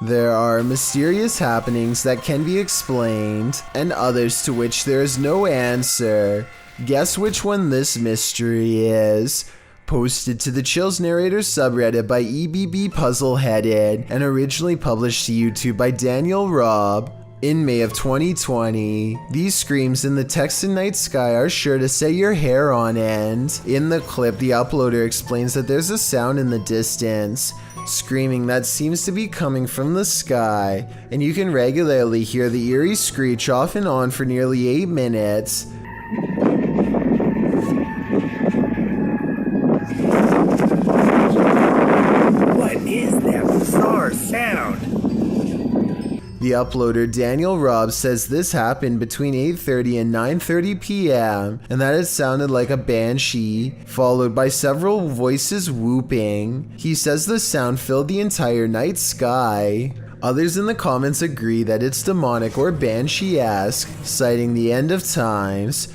There are mysterious happenings that can be explained, and others to which there is no answer. Guess which one this mystery is? Posted to the Chills Narrator subreddit by EBB Puzzleheaded and originally published to YouTube by Daniel Robb. In May of 2020, these screams in the Texan night sky are sure to set your hair on end. In the clip, the uploader explains that there's a sound in the distance, screaming that seems to be coming from the sky, and you can regularly hear the eerie screech off and on for nearly 8 minutes. What is that bizarre sound? The uploader Daniel Robb says this happened between 8:30 and 9:30 p.m. and that it sounded like a banshee, followed by several voices whooping. He says the sound filled the entire night sky. Others in the comments agree that it's demonic or banshee-esque, citing the end of times.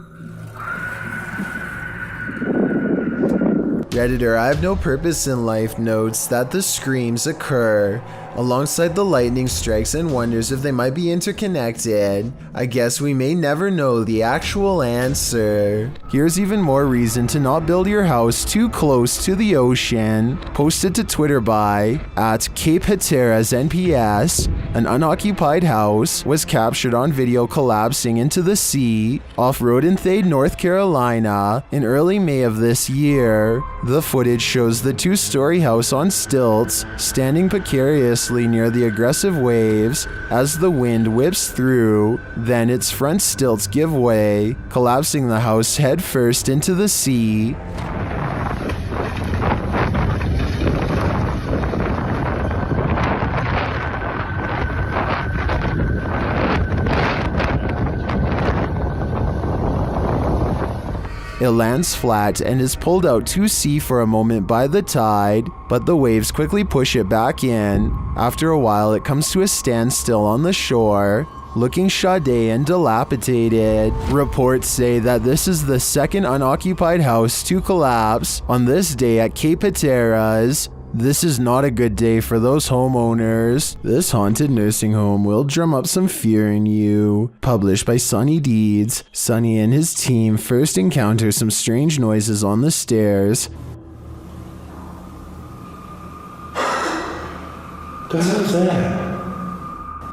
Redditor I Have No Purpose in Life notes that the screams occur alongside the lightning strikes and wonders if they might be interconnected. I guess we may never know the actual answer. Here's even more reason to not build your house too close to the ocean. Posted to Twitter by @CapeHatteras_NPS, an unoccupied house was captured on video collapsing into the sea off Rodenthade, North Carolina in early May of this year. The footage shows the 2-story house on stilts, standing precariously near the aggressive waves as the wind whips through. Then its front stilts give way, collapsing the house head first into the sea. It lands flat and is pulled out to sea for a moment by the tide, but the waves quickly push it back in. After a while, it comes to a standstill on the shore, looking shoddy and dilapidated. Reports say that this is the second unoccupied house to collapse on this day at Cape Hatteras. This is not a good day for those homeowners. This haunted nursing home will drum up some fear in you. Published by Sonny Deeds. Sonny and his team first encounter some strange noises on the stairs. The hell is that?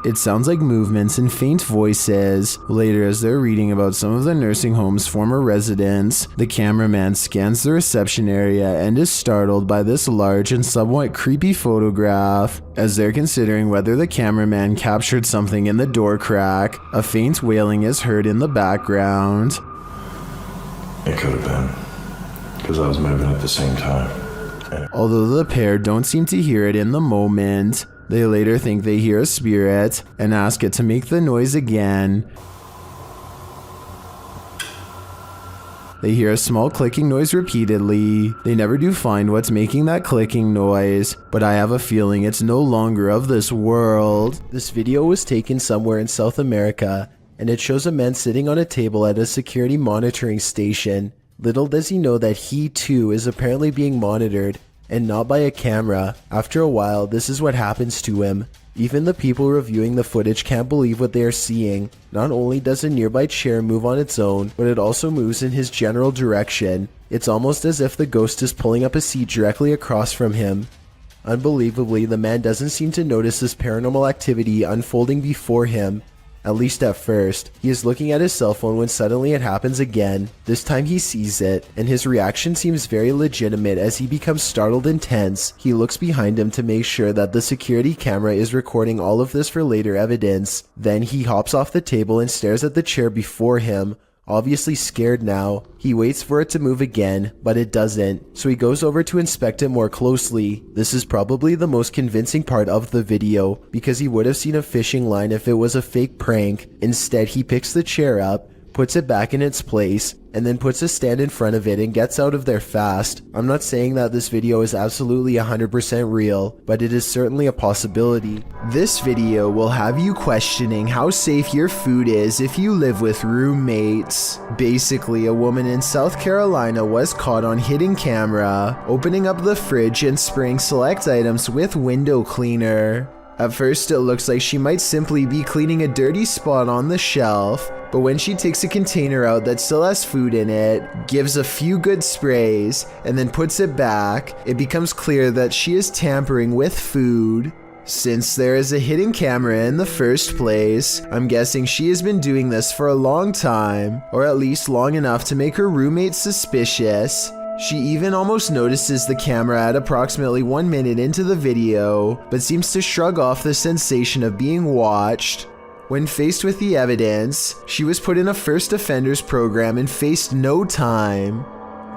It sounds like movements and faint voices. Later, as they're reading about some of the nursing home's former residents, the cameraman scans the reception area and is startled by this large and somewhat creepy photograph. As they're considering whether the cameraman captured something in the door crack, a faint wailing is heard in the background. It could have been, because I was moving at the same time. Although the pair don't seem to hear it in the moment, they later think they hear a spirit and ask it to make the noise again. They hear a small clicking noise repeatedly. They never do find what's making that clicking noise, but I have a feeling it's no longer of this world. This video was taken somewhere in South America, and it shows a man sitting on a table at a security monitoring station. Little does he know that he too is apparently being monitored, and not by a camera. After a while, this is what happens to him. Even the people reviewing the footage can't believe what they are seeing. Not only does a nearby chair move on its own, but it also moves in his general direction. It's almost as if the ghost is pulling up a seat directly across from him. Unbelievably, the man doesn't seem to notice this paranormal activity unfolding before him. At least at first. He is looking at his cell phone when suddenly it happens again. This time he sees it, and his reaction seems very legitimate as he becomes startled and tense. He looks behind him to make sure that the security camera is recording all of this for later evidence. Then he hops off the table and stares at the chair before him. Obviously scared now. He waits for it to move again, but it doesn't, so he goes over to inspect it more closely. This is probably the most convincing part of the video, because he would have seen a fishing line if it was a fake prank. Instead, he picks the chair up, puts it back in its place, and then puts a stand in front of it and gets out of there fast. I'm not saying that this video is absolutely 100% real, but it is certainly a possibility. This video will have you questioning how safe your food is if you live with roommates. Basically, a woman in South Carolina was caught on hidden camera, opening up the fridge and spraying select items with window cleaner. At first it looks like she might simply be cleaning a dirty spot on the shelf, but when she takes a container out that still has food in it, gives a few good sprays, and then puts it back, it becomes clear that she is tampering with food. Since there is a hidden camera in the first place, I'm guessing she has been doing this for a long time, or at least long enough to make her roommate suspicious. She even almost notices the camera at approximately 1 minute into the video, but seems to shrug off the sensation of being watched. When faced with the evidence, she was put in a first offenders program and faced no time.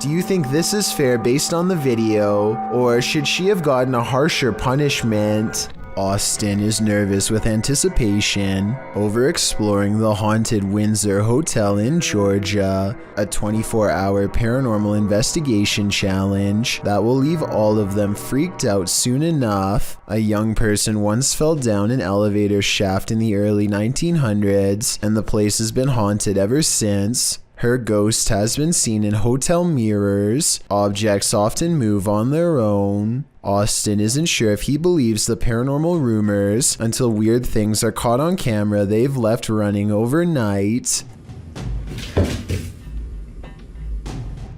Do you think this is fair based on the video, or should she have gotten a harsher punishment? Austin is nervous with anticipation over exploring the haunted Windsor Hotel in Georgia, a 24-hour paranormal investigation challenge that will leave all of them freaked out soon enough. A young person once fell down an elevator shaft in the early 1900s, and the place has been haunted ever since. Her ghost has been seen in hotel mirrors. Objects often move on their own. Austin isn't sure if he believes the paranormal rumors until weird things are caught on camera they've left running overnight.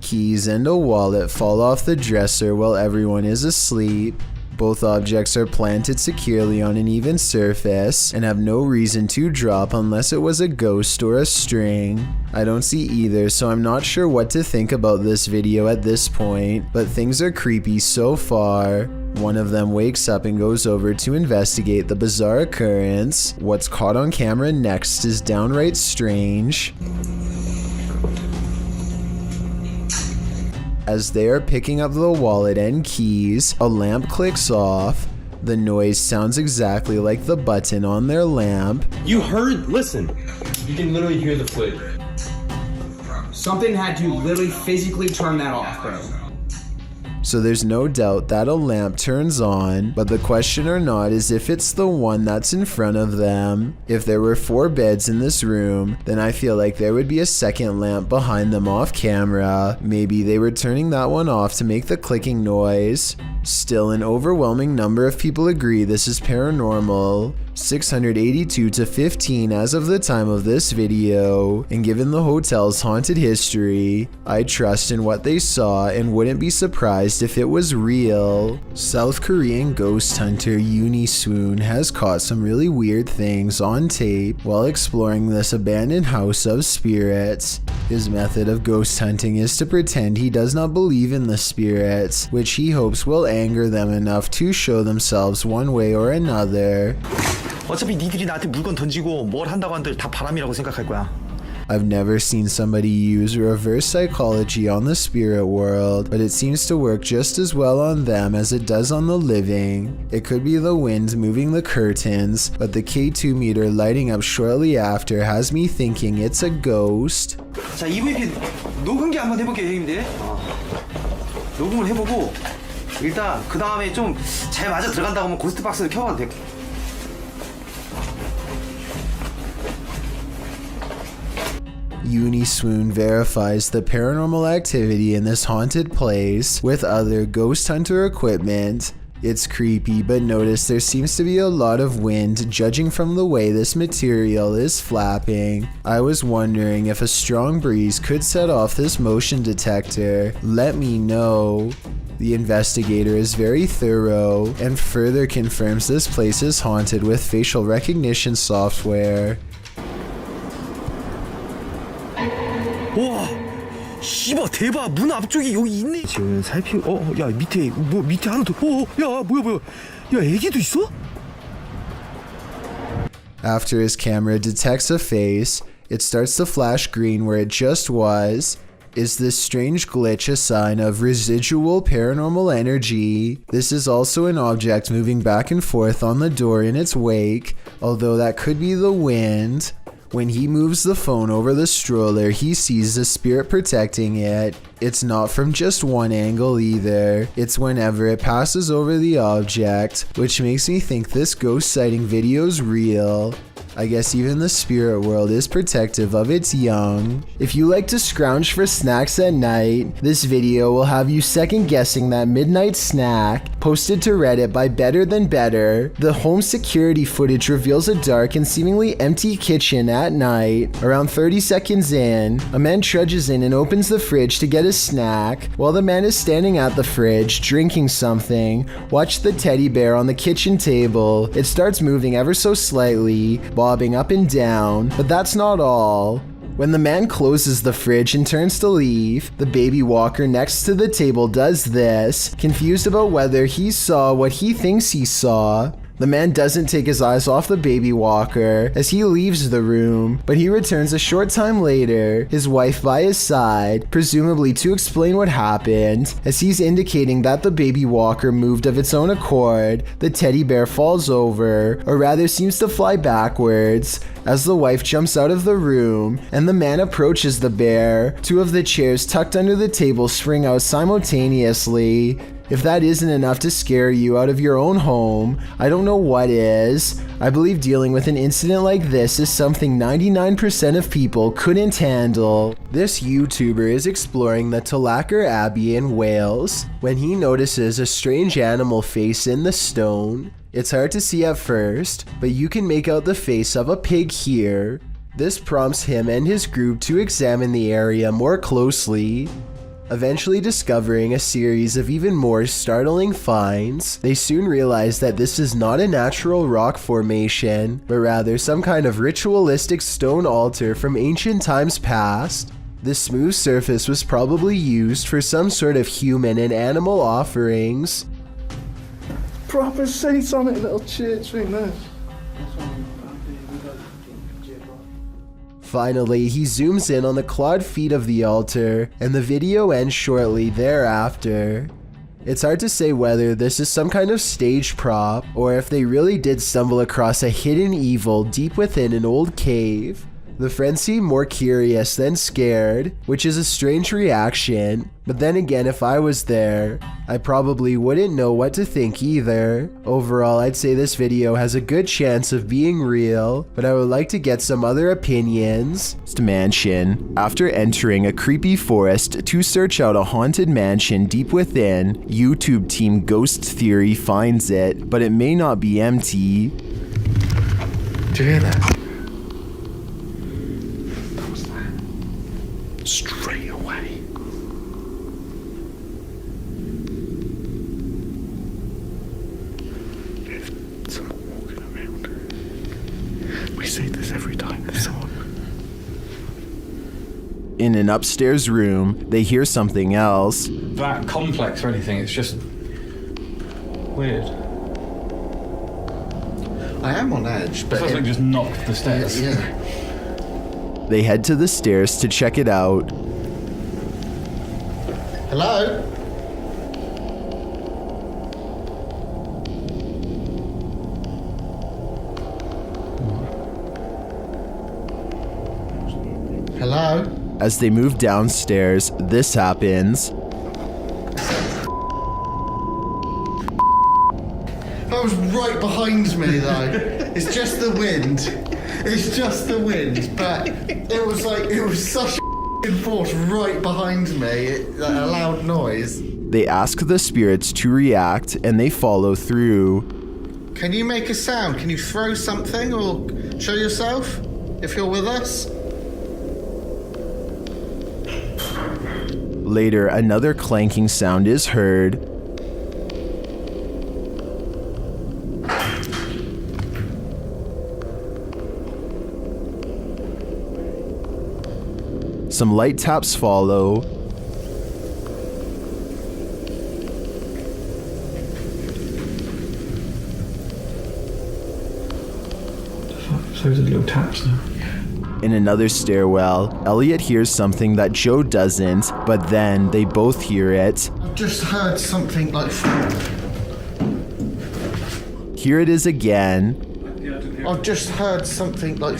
Keys and a wallet fall off the dresser while everyone is asleep. Both objects are planted securely on an even surface and have no reason to drop unless it was a ghost or a string. I don't see either, so I'm not sure what to think about this video at this point, but things are creepy so far. One of them wakes up and goes over to investigate the bizarre occurrence. What's caught on camera next is downright strange. As they are picking up the wallet and keys, a lamp clicks off. The noise sounds exactly like the button on their lamp. You heard? Listen. You can literally hear the flick. Something had to literally physically turn that off, bro. So there's no doubt that a lamp turns on, but the question or not is if it's the one that's in front of them. If there were 4 beds in this room, then I feel like there would be a second lamp behind them off camera. Maybe they were turning that one off to make the clicking noise. Still, an overwhelming number of people agree this is paranormal. 682 to 15 as of the time of this video, and given the hotel's haunted history, I trust in what they saw and wouldn't be surprised if it was real. South Korean ghost hunter Swoon has caught some really weird things on tape while exploring this abandoned house of spirits. His method of ghost hunting is to pretend he does not believe in the spirits, which he hopes will anger them enough to show themselves one way or another. 어차피 니들이 나한테 물건 던지고 뭘 한다고 한들 다 바람이라고 생각할 거야. I've never seen somebody use reverse psychology on the spirit world, but it seems to work just as well on them as it does on the living. It could be the wind moving the curtains, but the K2 meter lighting up shortly after has me thinking it's a ghost. 자, EVP 녹음기 한번 해볼게요, 형님들. 녹음을 해보고 일단 그 다음에 좀 잘 맞아 들어간다고 하면 고스트 박스를 켜봐도 돼. Swoon verifies the paranormal activity in this haunted place with other ghost hunter equipment. It's creepy, but notice there seems to be a lot of wind judging from the way this material is flapping. I was wondering if a strong breeze could set off this motion detector. Let me know. The investigator is very thorough and further confirms this place is haunted with facial recognition software. 와, 씨발 대박. 문 앞쪽에 여기 있네. 지금 살피고 야 밑에 뭐 밑에 하나 더. 야 뭐야. 야 애기도 있어? After his camera detects a face, it starts to flash green where it just was. Is this strange glitch a sign of residual paranormal energy? This is also an object moving back and forth on the door in its wake, although that could be the wind. When he moves the phone over the stroller, he sees the spirit protecting it. It's not from just one angle either. It's whenever it passes over the object, which makes me think this ghost sighting video's real. I guess even the spirit world is protective of its young. If you like to scrounge for snacks at night, this video will have you second guessing that midnight snack. Posted to Reddit by Better Than Better, the home security footage reveals a dark and seemingly empty kitchen at night. Around 30 seconds in, a man trudges in and opens the fridge to get a snack. While the man is standing at the fridge, drinking something, watch the teddy bear on the kitchen table. It starts moving ever so slightly, bobbing up and down, but that's not all. When the man closes the fridge and turns to leave, the baby walker next to the table does this, confused about whether he saw what he thinks he saw. The man doesn't take his eyes off the baby walker as he leaves the room, but he returns a short time later, his wife by his side, presumably to explain what happened. As he's indicating that the baby walker moved of its own accord, the teddy bear falls over, or rather seems to fly backwards, as the wife jumps out of the room and the man approaches the bear. Two of the chairs tucked under the table spring out simultaneously. If that isn't enough to scare you out of your own home, I don't know what is. I believe dealing with an incident like this is something 99% of people couldn't handle. This YouTuber is exploring the Tulaker Abbey in Wales when he notices a strange animal face in the stone. It's hard to see at first, but you can make out the face of a pig here. This prompts him and his group to examine the area more closely. Eventually discovering a series of even more startling finds, they soon realize that this is not a natural rock formation, but rather some kind of ritualistic stone altar from ancient times past. The smooth surface was probably used for some sort of human and animal offerings. Proper satanic little church thing there. Finally, he zooms in on the clawed feet of the altar, and the video ends shortly thereafter. It's hard to say whether this is some kind of stage prop, or if they really did stumble across a hidden evil deep within an old cave. The friends seem more curious than scared, which is a strange reaction, but then again, if I was there, I probably wouldn't know what to think either. Overall, I'd say this video has a good chance of being real, but I would like to get some other opinions. Mansion. After entering a creepy forest to search out a haunted mansion deep within, YouTube team Ghost Theory finds it, but it may not be empty. Do you hear that? Straight away. There's someone walking around. We say this every time there's someone. In an upstairs room, they hear something else. That complex or anything, it's just weird. I am on edge, but Something just knocked the stairs. yeah. They head to the stairs to check it out. Hello? Hello? As they move downstairs, this happens. That was right behind me though. It's just the wind. It's just the wind, but it was such a force right behind me, a loud noise. They ask the spirits to react and they follow through. Can you make a sound? Can you throw something or show yourself if you're with us? Later, another clanking sound is heard. Some light taps follow. So there's little taps now. In another stairwell, Elliot hears something that Joe doesn't, but then they both hear it. I've just heard something like... Here it is again. I've just heard something like...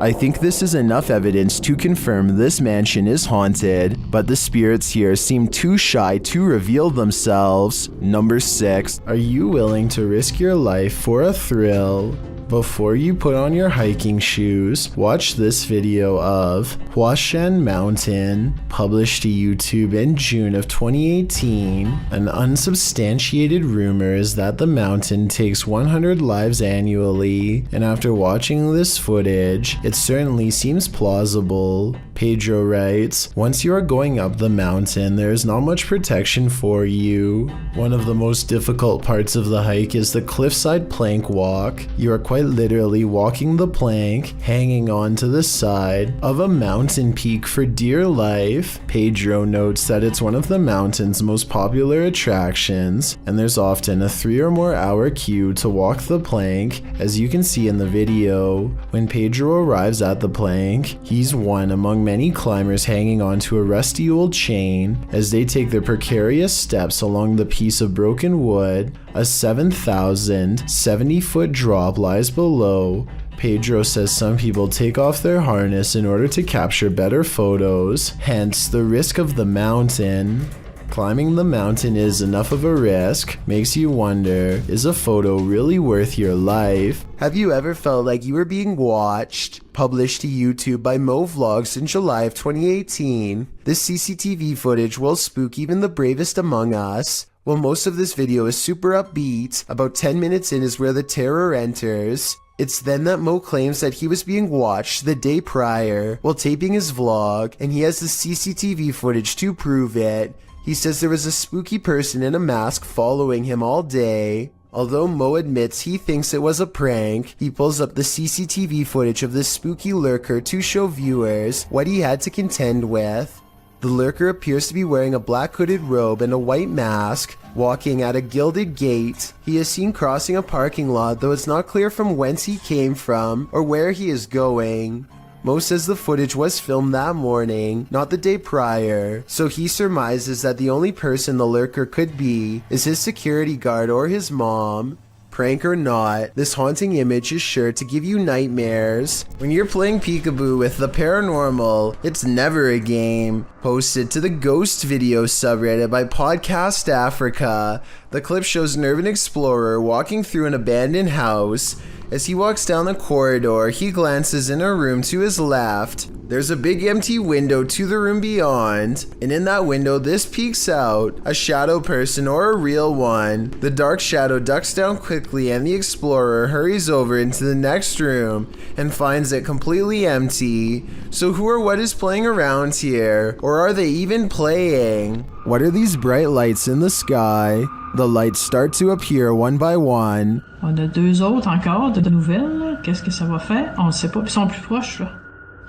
I think this is enough evidence to confirm this mansion is haunted, but the spirits here seem too shy to reveal themselves. Number 6. Are you willing to risk your life for a thrill? Before you put on your hiking shoes, watch this video of Huashan Mountain, published to YouTube in June of 2018. An unsubstantiated rumor is that the mountain takes 100 lives annually, and after watching this footage, it certainly seems plausible. Pedro writes, once you are going up the mountain, there is not much protection for you. One of the most difficult parts of the hike is the cliffside plank walk. You are quite literally walking the plank, hanging on to the side of a mountain peak for dear life. Pedro notes that it's one of the mountain's most popular attractions, and there's often a 3 or more hour queue to walk the plank, as you can see in the video. When Pedro arrives at the plank, he's one among many climbers hanging onto a rusty old chain as they take their precarious steps along the piece of broken wood. A 7,070-foot drop lies below. Pedro says some people take off their harness in order to capture better photos, hence the risk of the mountain. Climbing the mountain is enough of a risk, makes you wonder, is a photo really worth your life? Have you ever felt like you were being watched? Published to YouTube by Mo Vlogs in July of 2018. This CCTV footage will spook even the bravest among us. While most of this video is super upbeat, about 10 minutes in is where the terror enters. It's then that Mo claims that he was being watched the day prior while taping his vlog, and he has the CCTV footage to prove it. He says there was a spooky person in a mask following him all day. Although Mo admits he thinks it was a prank, he pulls up the CCTV footage of this spooky lurker to show viewers what he had to contend with. The lurker appears to be wearing a black hooded robe and a white mask, walking at a gilded gate. He is seen crossing a parking lot, though it's not clear from whence he came from or where he is going. Mo says the footage was filmed that morning, not the day prior, so he surmises that the only person the lurker could be is his security guard or his mom. Prank or not, this haunting image is sure to give you nightmares. When you're playing peekaboo with the paranormal, it's never a game. Posted to the Ghost Video subreddit by Podcast Africa, the clip shows an urban explorer walking through an abandoned house. As he walks down the corridor, he glances in a room to his left. There's a big empty window to the room beyond, and in that window this peeks out, a shadow person or a real one. The dark shadow ducks down quickly and the explorer hurries over into the next room and finds it completely empty. So who or what is playing around here? Or are they even playing? What are these bright lights in the sky? The lights start to appear one by one. On a 2 autres encore de nouvelles, là. Qu'est-ce que ça va faire? On ne sait pas. Ils sont plus proches, là.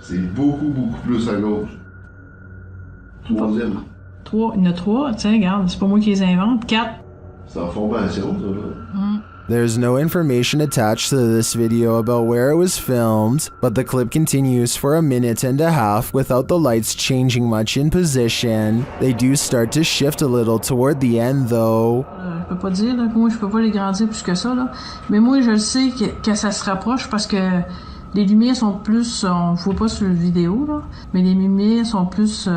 C'est beaucoup plus à gauche. Troisième. 3. Il y en a 3. Tiens, regarde, c'est pas moi qui les invente. 4. C'est en formation, ça, là. There's no information attached to this video about where it was filmed, but the clip continues for a minute and a half without the lights changing much in position. They do start to shift a little toward the end though. Je peux pas dire, là, moi je peux pas les grandir plus que ça, là. Mais moi je le sais que ça se rapproche parce que les lumières sont plus, on voit pas sur la vidéo, là, mais les lumières sont plus...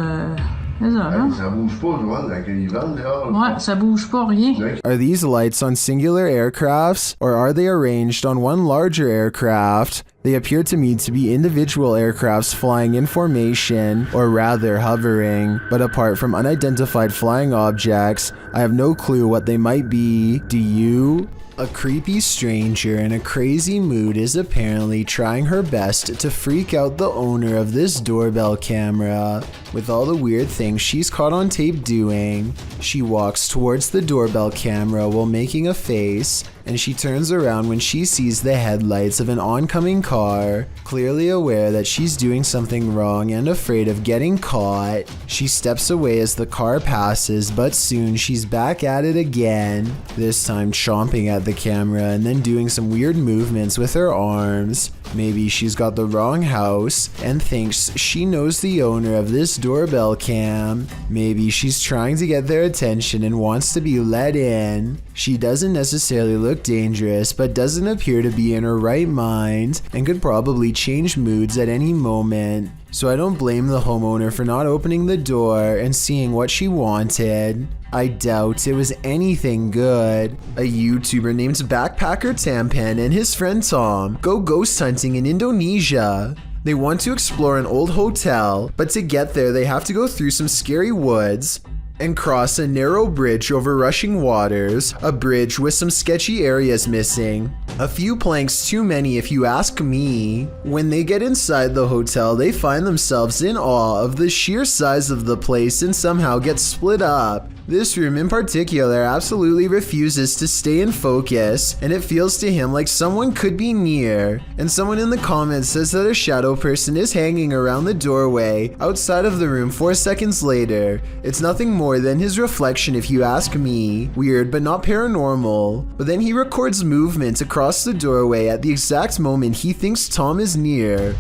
Ça bouge pas, je vois, avec les vents dehors. Ouais, ça bouge pas, rien. Are these lights on singular aircrafts, or are they arranged on one larger aircraft? They appear to me to be individual aircrafts flying in formation, or rather hovering, but apart from unidentified flying objects, I have no clue what they might be. Do you? A creepy stranger in a crazy mood is apparently trying her best to freak out the owner of this doorbell camera. With all the weird things she's caught on tape doing, she walks towards the doorbell camera while making a face, and she turns around when she sees the headlights of an oncoming car. Clearly aware that she's doing something wrong and afraid of getting caught, she steps away as the car passes, but soon she's back at it again, this time chomping at the camera and then doing some weird movements with her arms. Maybe she's got the wrong house and thinks she knows the owner of this doorbell cam. Maybe she's trying to get their attention and wants to be let in. She doesn't necessarily look look dangerous, but doesn't appear to be in her right mind and could probably change moods at any moment. So I don't blame the homeowner for not opening the door and seeing what she wanted. I doubt it was anything good. A YouTuber named Backpacker Tampen and his friend Tom go ghost hunting in Indonesia. They want to explore an old hotel, but to get there they have to go through some scary woods and cross a narrow bridge over rushing waters, a bridge with some sketchy areas missing. A few planks too many if you ask me. When they get inside the hotel, they find themselves in awe of the sheer size of the place and somehow get split up. This room in particular absolutely refuses to stay in focus, and it feels to him like someone could be near. And someone in the comments says that a shadow person is hanging around the doorway outside of the room 4 seconds later. It's nothing more than his reflection if you ask me. Weird but not paranormal. But then he records movement across the doorway at the exact moment he thinks Tom is near.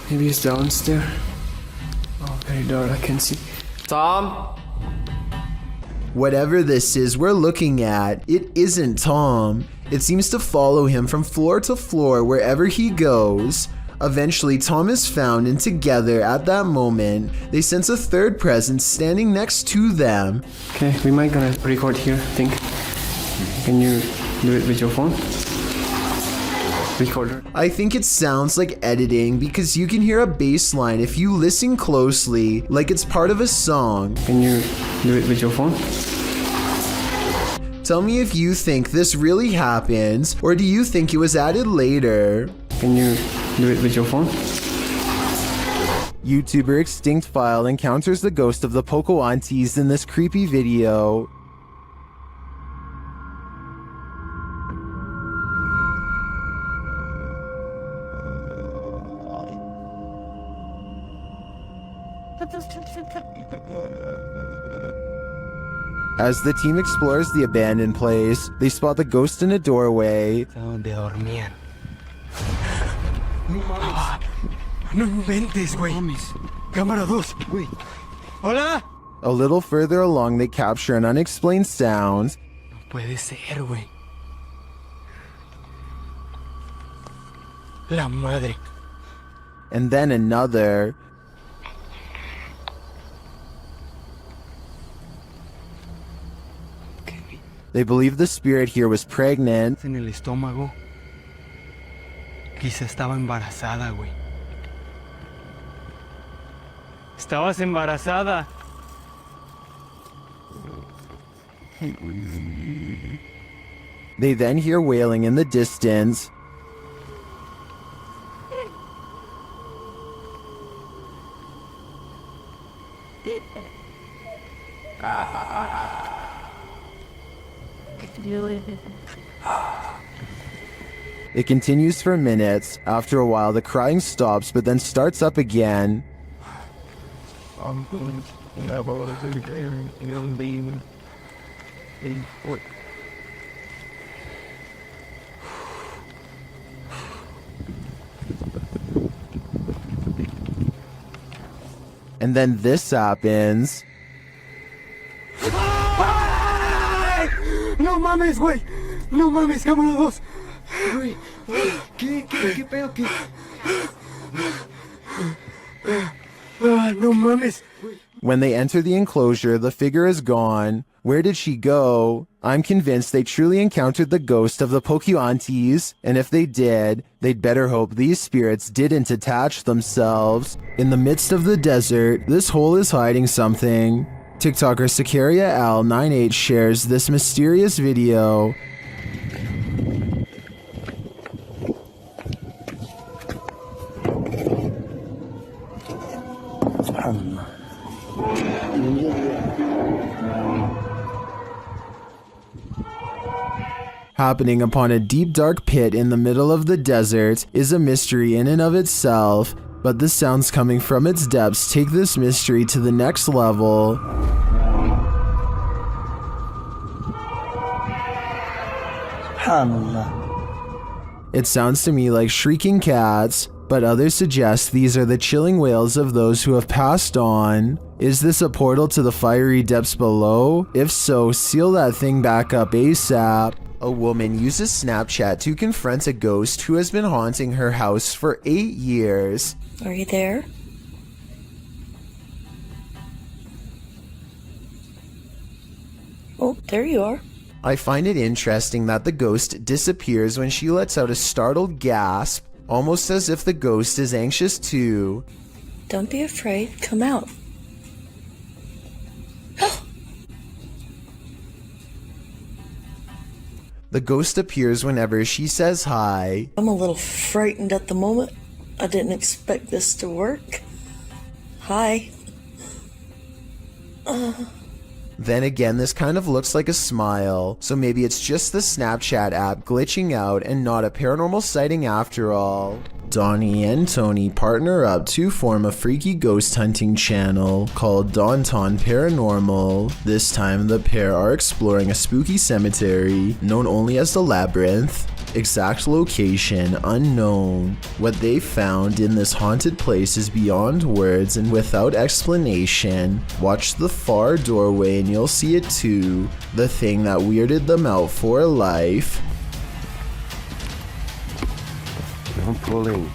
Maybe he's downstairs. Oh, very dark, I can see. Tom? Whatever this is we're looking at, it isn't Tom. It seems to follow him from floor to floor wherever he goes. Eventually, Tom is found, and together at that moment, they sense a third presence standing next to them. Okay, we might gonna record here, I think. Can you do it with your phone? Recorder. I think it sounds like editing because you can hear a bass line if you listen closely, like it's part of a song. Can you do it with your phone? Tell me if you think this really happens, or do you think it was added later? Can you do it with your phone? YouTuber Extinct File encounters the ghost of the Poco aunties in this creepy video. As the team explores the abandoned place, they spot the ghost in a doorway. Donde dormían. No inventes, güey. Cámara 2, güey. Hola. A little further along, they capture an unexplained sound. No puede ser, güey. La madre. And then another. They believe the spirit here was pregnant. En el estómago. Quizá estaba embarazada, güey. Estabas embarazada. They then hear wailing in the distance. It continues for minutes. After a while, the crying stops, but then starts up again. And then this happens. No mames, güey. No mames, cámara 2. Güey, ¿qué pedo? No mames. When they enter the enclosure, the figure is gone. Where did she go? I'm convinced they truly encountered the ghost of the Poco aunties, and if they did, they'd better hope these spirits didn't attach themselves. In the midst of the desert, this hole is hiding something. TikToker Sicaria Al98 shares this mysterious video. Happening upon a deep dark pit in the middle of the desert is a mystery in and of itself, but the sounds coming from its depths take this mystery to the next level. It sounds to me like shrieking cats, but others suggest these are the chilling wails of those who have passed on. Is this a portal to the fiery depths below? If so, seal that thing back up ASAP. A woman uses Snapchat to confront a ghost who has been haunting her house for 8 years. Are you there? Oh, there you are. I find it interesting that the ghost disappears when she lets out a startled gasp, almost as if the ghost is anxious too. Don't be afraid. Come out. The ghost appears whenever she says hi. I'm a little frightened at the moment. I didn't expect this to work. Hi. Then again, this kind of looks like a smile, so maybe it's just the Snapchat app glitching out and not a paranormal sighting after all. Donnie and Tony partner up to form a freaky ghost hunting channel called Daunton Paranormal. This time the pair are exploring a spooky cemetery known only as the Labyrinth. Exact location unknown. What they found in this haunted place is beyond words and without explanation. Watch the far doorway and you'll see it too. The thing that weirded them out for life. I'm pulling.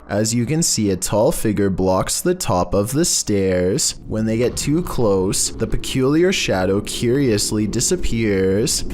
As you can see, a tall figure blocks the top of the stairs. When they get too close, the peculiar shadow curiously disappears.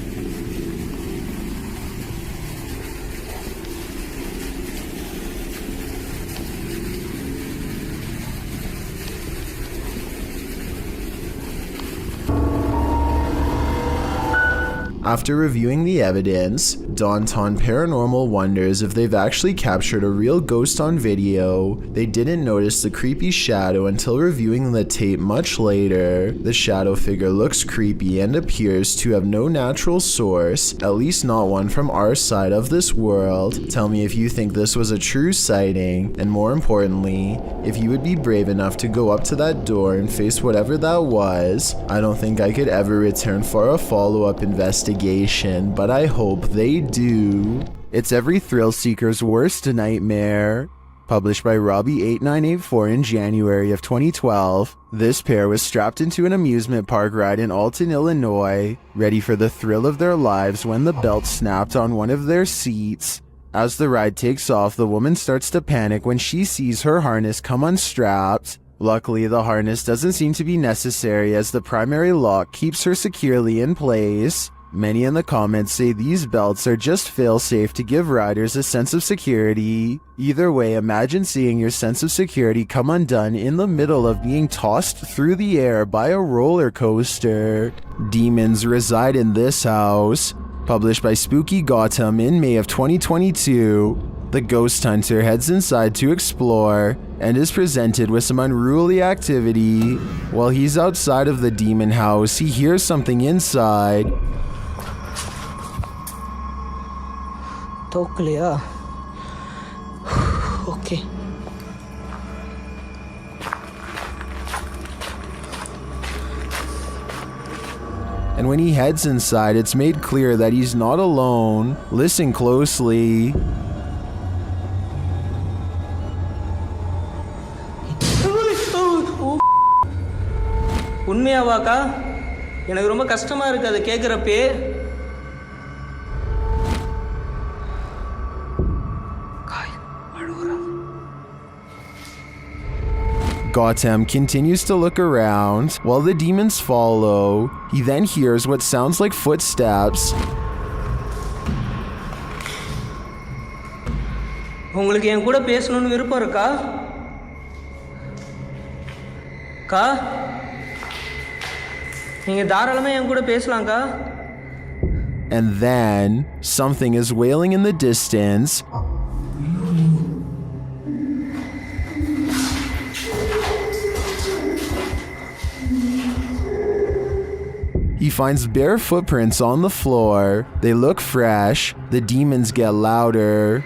After reviewing the evidence, Daunton Paranormal wonders if they've actually captured a real ghost on video. They didn't notice the creepy shadow until reviewing the tape much later. The shadow figure looks creepy and appears to have no natural source, at least not one from our side of this world. Tell me if you think this was a true sighting, and more importantly, if you would be brave enough to go up to that door and face whatever that was. I don't think I could ever return for a follow-up investigation, but I hope they do. It's every thrill seeker's worst nightmare. Published by Robbie8984 in January of 2012, this pair was strapped into an amusement park ride in Alton, Illinois, ready for the thrill of their lives when the belt snapped on one of their seats. As the ride takes off, the woman starts to panic when she sees her harness come unstrapped. Luckily, the harness doesn't seem to be necessary as the primary lock keeps her securely in place. Many in the comments say these belts are just fail-safe to give riders a sense of security. Either way, imagine seeing your sense of security come undone in the middle of being tossed through the air by a roller coaster. Demons reside in this house. Published by Spooky Gotham in May of 2022. The ghost hunter heads inside to explore and is presented with some unruly activity. While he's outside of the demon house, he hears something inside. Toklia. Okay. And when he heads inside, it's made clear that he's not alone. Listen closely. உண்மையாவாக்கா எனக்கு ரொம்ப கஷ்டமா இருக்கு அதை கேக்குறப்பே Gotham continues to look around while the demons follow. He then hears what sounds like footsteps. உங்களுக்கு என் கூட பேசணும்னு விருப்பம் இருக்கா? கா நீங்க தாராளமா என் கூட பேசலாம்க்கா. And then something is wailing in the distance. He finds bare footprints on the floor. They look fresh. The demons get louder.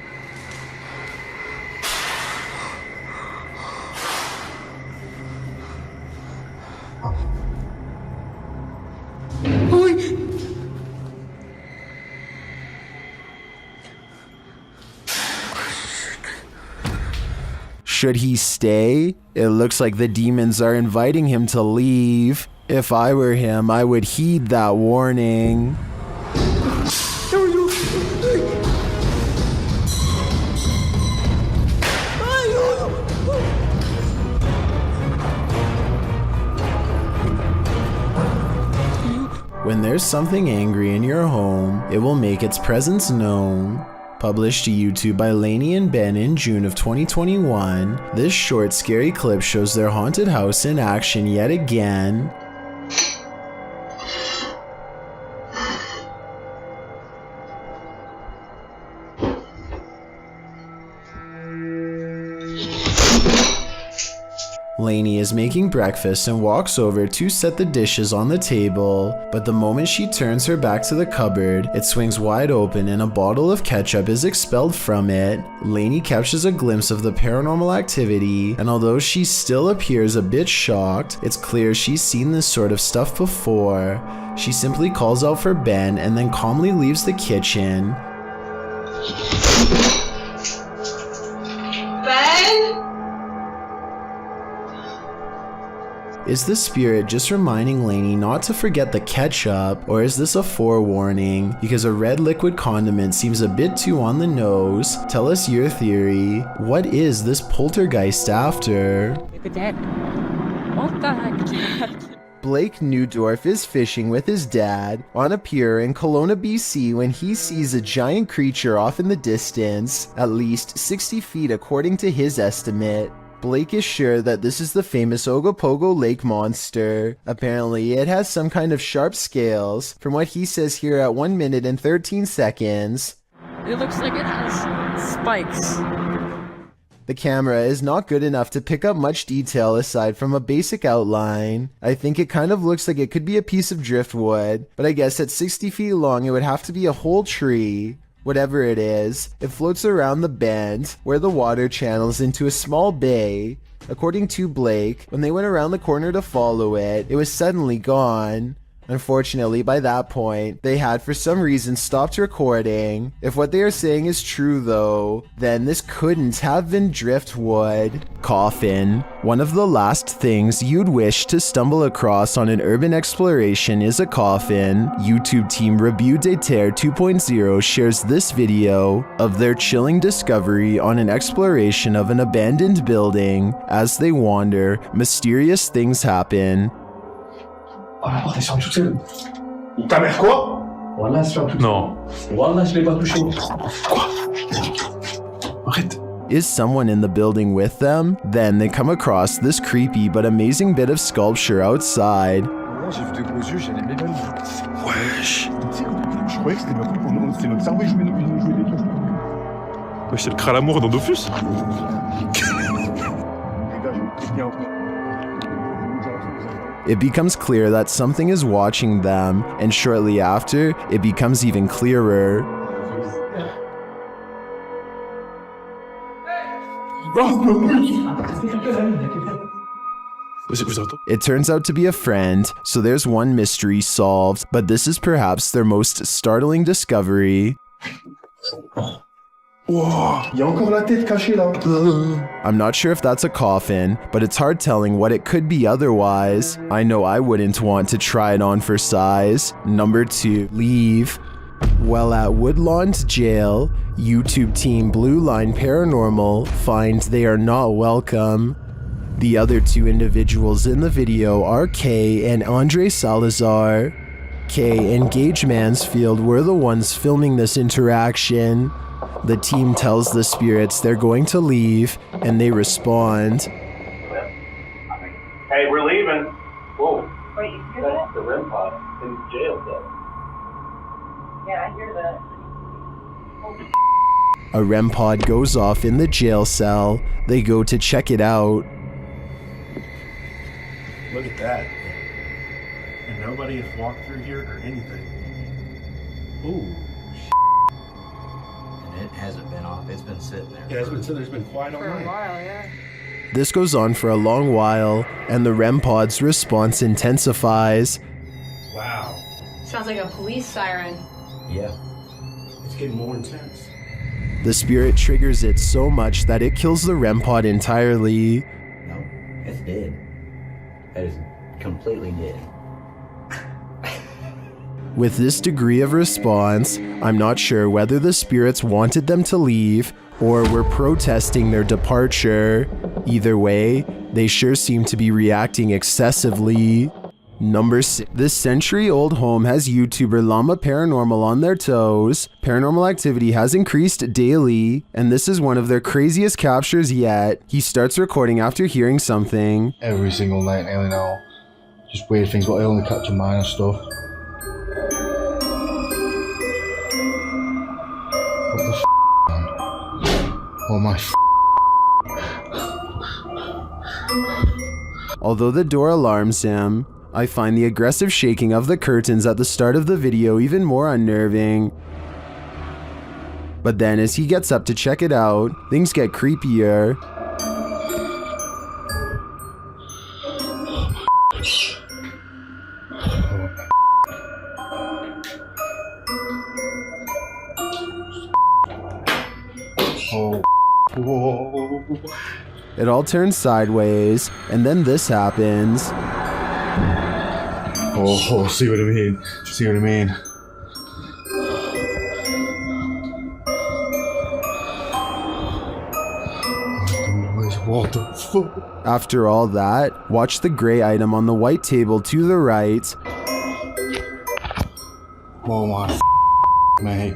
Should he stay? It looks like the demons are inviting him to leave. If I were him, I would heed that warning. When there's something angry in your home, it will make its presence known. Published to YouTube by Lainey and Ben in June of 2021, this short scary clip shows their haunted house in action yet again. Lainey is making breakfast and walks over to set the dishes on the table, but the moment she turns her back to the cupboard, it swings wide open and a bottle of ketchup is expelled from it. Lainey catches a glimpse of the paranormal activity, and although she still appears a bit shocked, it's clear she's seen this sort of stuff before. She simply calls out for Ben and then calmly leaves the kitchen. Ben? Is the spirit just reminding Lainey not to forget the ketchup, or is this a forewarning? Because a red liquid condiment seems a bit too on the nose. Tell us your theory. What is this poltergeist after? Blake Newdorf is fishing with his dad on a pier in Kelowna, BC when he sees a giant creature off in the distance, at least 60 feet according to his estimate. Blake is sure that this is the famous Ogopogo lake monster. Apparently, it has some kind of sharp scales, from what he says here at 1 minute and 13 seconds. It looks like it has spikes. The camera is not good enough to pick up much detail aside from a basic outline. I think it kind of looks like it could be a piece of driftwood, but I guess at 60 feet long it would have to be a whole tree. Whatever it is, it floats around the bend where the water channels into a small bay. According to Blake, when they went around the corner to follow it, it was suddenly gone. Unfortunately, by that point, they had for some reason stopped recording. If what they are saying is true though, then this couldn't have been driftwood. Coffin. One of the last things you'd wish to stumble across on an urban exploration is a coffin. YouTube team Review de Terre 2.0 shares this video of their chilling discovery on an exploration of an abandoned building. As they wander, mysterious things happen. Oh la porte est fermée toute seule. Ta mère quoi? Wallah, c'est fermé toute seule. Non. Wallah, je l'ai pas touché. Quoi? Arrête. Is someone in the building with them? Then they come across this creepy but amazing bit of sculpture outside. J'ai vu de gros yeux, j'allais les mêmes. Wesh. Je croyais que c'était notre cerveau qui jouait des trucs. Wesh, c'est le crâne amour dans Dofus. It becomes clear that something is watching them, and shortly after, it becomes even clearer. It turns out to be a friend, so there's one mystery solved, but this is perhaps their most startling discovery. Wow, il y a encore la tête cachée là. I'm not sure if that's a coffin, but it's hard telling what it could be otherwise. I know I wouldn't want to try it on for size. Number 2, leave. While at Woodlawn's jail, YouTube team Blue Line Paranormal find they are not welcome. The other 2 individuals in the video are Kay and Andre Salazar. Kay and Gage Mansfield were the ones filming this interaction. The team tells the spirits they're going to leave, and they respond. Hey, we're leaving. Whoa. Wait, you hear that? That's the REM pod in jail cell. Yeah, I hear that. A REM pod goes off in the jail cell. They go to check it out. Look at that. And nobody has walked through here or anything. Ooh. It hasn't been off. It's been sitting there. Yeah, it's been quiet all night. For a while, yeah. This goes on for a long while, and the REM pod's response intensifies. Wow. Sounds like a police siren. Yeah. It's getting more intense. The spirit triggers it so much that it kills the REM pod entirely. No, it's dead. That is completely dead. With this degree of response, I'm not sure whether the spirits wanted them to leave or were protesting their departure. Either way, they sure seem to be reacting excessively. Number 6. This century-old home has YouTuber Llama Paranormal on their toes. Paranormal activity has increased daily, and this is one of their craziest captures yet. He starts recording after hearing something. Every single night nearly now. Just weird things, but I only capture minor stuff. What the man? Oh my Although the door alarms him, I find the aggressive shaking of the curtains at the start of the video even more unnerving. But then as he gets up to check it out, things get creepier. Oh. Whoa. It all turns sideways, and then this happens. Oh, see what I mean? See what I mean? What the fuck? After all that, watch the gray item on the white table to the right. Oh my mate.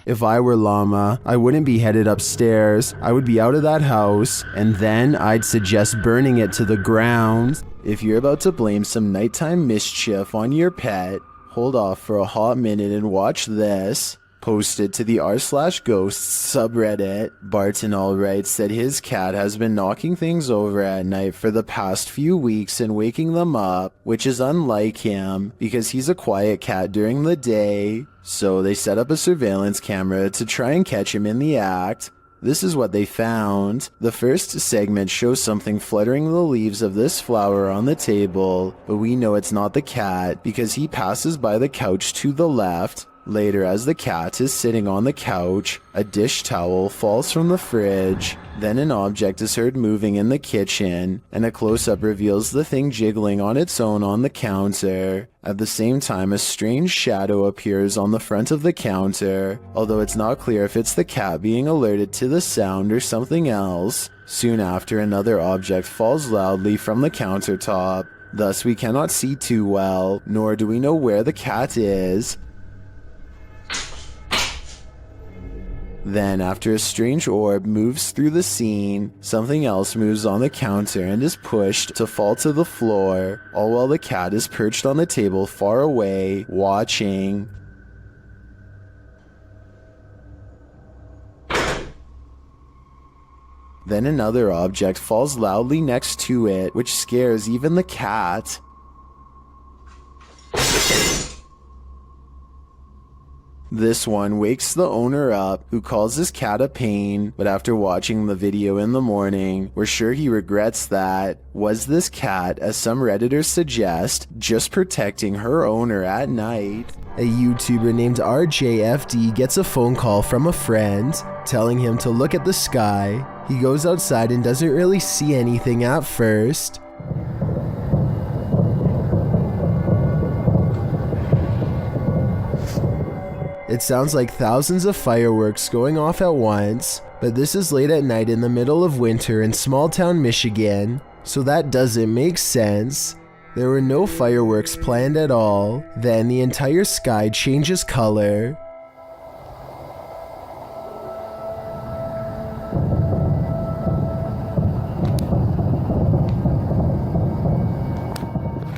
If I were Llama, I wouldn't be headed upstairs. I would be out of that house, and then I'd suggest burning it to the ground. If you're about to blame some nighttime mischief on your pet, hold off for a hot minute and watch this. Posted to the r/ghosts subreddit, Barton writes that his cat has been knocking things over at night for the past few weeks and waking them up, which is unlike him because he's a quiet cat during the day. So they set up a surveillance camera to try and catch him in the act. This is what they found. The first segment shows something fluttering the leaves of this flower on the table, but we know it's not the cat because he passes by the couch to the left. Later, as the cat is sitting on the couch, a dish towel falls from the fridge. Then an object is heard moving in the kitchen, and a close-up reveals the thing jiggling on its own on the counter. At the same time, a strange shadow appears on the front of the counter, although it's not clear if it's the cat being alerted to the sound or something else. Soon after, another object falls loudly from the countertop. Thus, we cannot see too well, nor do we know where the cat is. Then, after a strange orb moves through the scene, something else moves on the counter and is pushed to fall to the floor, all while the cat is perched on the table far away, watching. Then another object falls loudly next to it, which scares even the cat. This one wakes the owner up, who calls his cat a pain, but after watching the video in the morning, we're sure he regrets that. Was this cat, as some Redditors suggest, just protecting her owner at night? A YouTuber named RJFD gets a phone call from a friend, telling him to look at the sky. He goes outside and doesn't really see anything at first. It sounds like thousands of fireworks going off at once, but this is late at night in the middle of winter in small town Michigan, so that doesn't make sense. There were no fireworks planned at all. Then the entire sky changes color.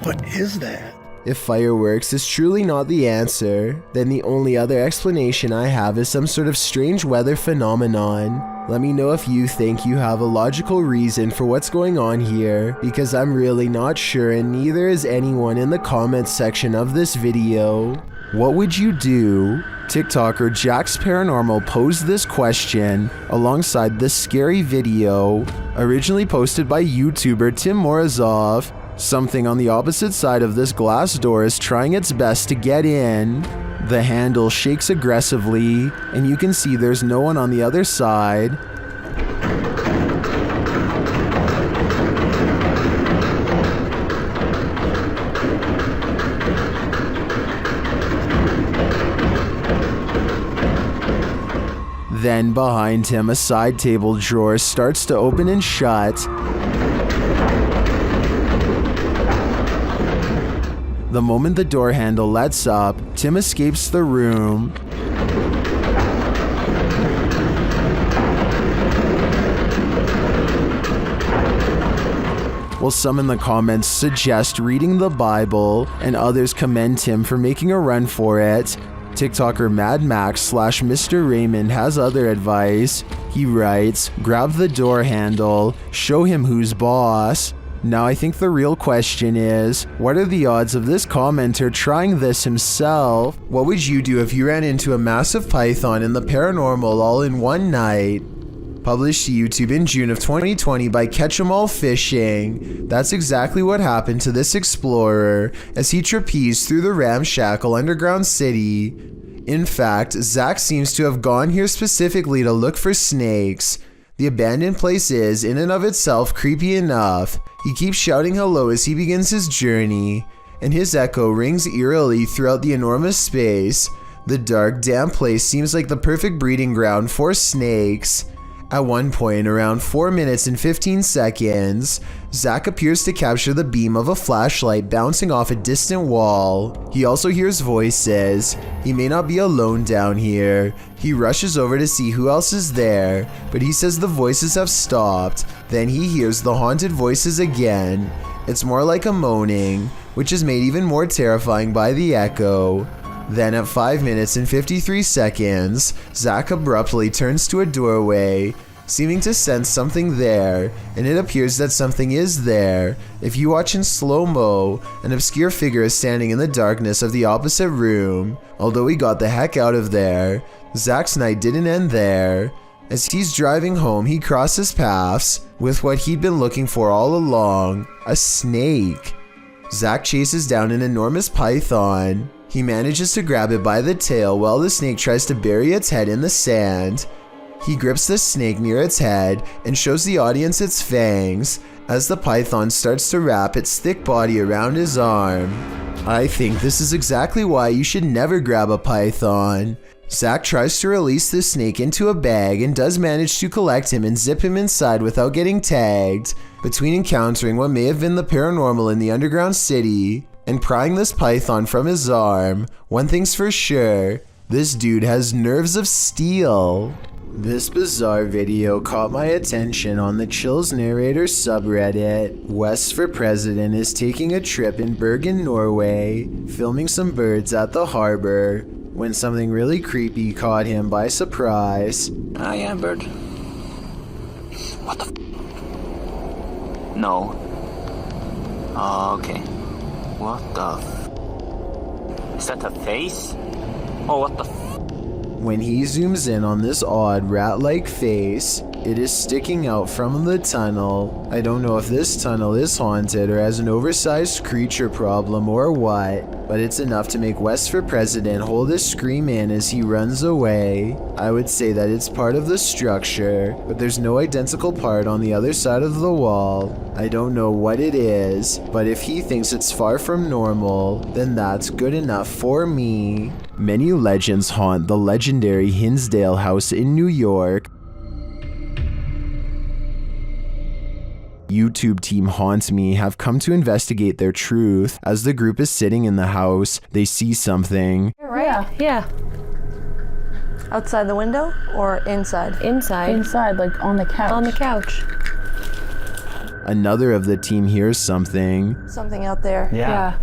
What is that? If fireworks is truly not the answer, then the only other explanation I have is some sort of strange weather phenomenon. Let me know if you think you have a logical reason for what's going on here, because I'm really not sure and neither is anyone in the comments section of this video. What would you do? TikToker Jack's Paranormal posed this question alongside this scary video, originally posted by YouTuber Tim Morozov. Something on the opposite side of this glass door is trying its best to get in. The handle shakes aggressively, and you can see there's no one on the other side. Then behind him, a side table drawer starts to open and shut. The moment the door handle lets up, Tim escapes the room. While some in the comments suggest reading the Bible, and others commend Tim for making a run for it, TikToker Mad Max / Mr. Raymond has other advice. He writes, grab the door handle, show him who's boss. Now I think the real question is, what are the odds of this commenter trying this himself? What would you do if you ran into a massive python in the paranormal all in one night? Published to YouTube in June of 2020 by Ketchup-flinging. That's exactly what happened to this explorer as he trapezed through the ramshackle underground city. In fact, Zach seems to have gone here specifically to look for snakes. The abandoned place is, in and of itself, creepy enough. He keeps shouting hello as he begins his journey, and his echo rings eerily throughout the enormous space. The dark, damp place seems like the perfect breeding ground for snakes. At one point, around 4 minutes and 15 seconds, Zach appears to capture the beam of a flashlight bouncing off a distant wall. He also hears voices. He may not be alone down here. He rushes over to see who else is there, but he says the voices have stopped. Then he hears the haunted voices again. It's more like a moaning, which is made even more terrifying by the echo. Then at 5 minutes and 53 seconds, Zach abruptly turns to a doorway, seeming to sense something there, and it appears that something is there. If you watch in slow-mo, an obscure figure is standing in the darkness of the opposite room. Although he got the heck out of there, Zach's night didn't end there. As he's driving home, he crosses paths with what he'd been looking for all along, a snake. Zach chases down an enormous python. He manages to grab it by the tail while the snake tries to bury its head in the sand. He grips the snake near its head and shows the audience its fangs as the python starts to wrap its thick body around his arm. I think this is exactly why you should never grab a python. Zach tries to release the snake into a bag and does manage to collect him and zip him inside without getting tagged. Between encountering what may have been the paranormal in the underground city and prying this python from his arm, one thing's for sure, this dude has nerves of steel. This bizarre video caught my attention on the Chills Narrator subreddit. West for President is taking a trip in Bergen, Norway, filming some birds at the harbor, when something really creepy caught him by surprise. I am bird. What the No. Okay. What the Is that a face? Oh, what the When he zooms in on this odd rat-like face, it is sticking out from the tunnel. I don't know if this tunnel is haunted or has an oversized creature problem or what, but it's enough to make West for President hold his scream in as he runs away. I would say that it's part of the structure, but there's no identical part on the other side of the wall. I don't know what it is, but if he thinks it's far from normal, then that's good enough for me. Many legends haunt the legendary Hinsdale house in New York. YouTube team Haunt Me have come to investigate their truth. As the group is sitting in the house, they see something. Right? Yeah. Outside the window or inside? Inside. Inside, like on the couch. On the couch. Another of the team hears something. Something out there. Yeah.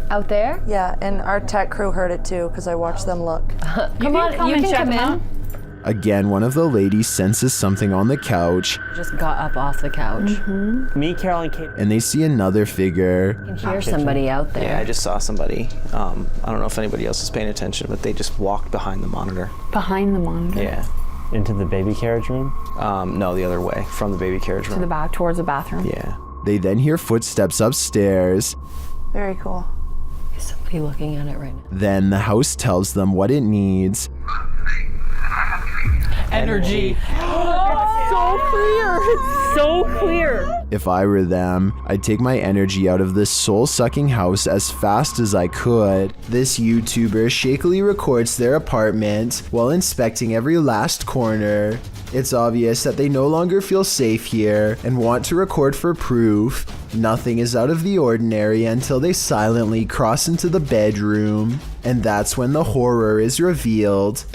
Out there? Yeah, and our tech crew heard it too because I watched them look. Come on, you can come in. Again, one of the ladies senses something on the couch. Just got up off the couch. Me, Carol, and Kate. And they see another figure. You can hear somebody out there. Yeah, I just saw somebody. I don't know if anybody else is paying attention, but they just walked behind the monitor. Behind the monitor? Yeah. Into the baby carriage room? No, the other way, from the baby carriage room. To the back, towards the bathroom? Yeah. They then hear footsteps upstairs. Very cool. Is somebody looking at it right now? Then the house tells them what it needs. Energy. So clear! It's so clear! If I were them, I'd take my energy out of this soul-sucking house as fast as I could. This YouTuber shakily records their apartment while inspecting every last corner. It's obvious that they no longer feel safe here and want to record for proof. Nothing is out of the ordinary until they silently cross into the bedroom. And that's when the horror is revealed.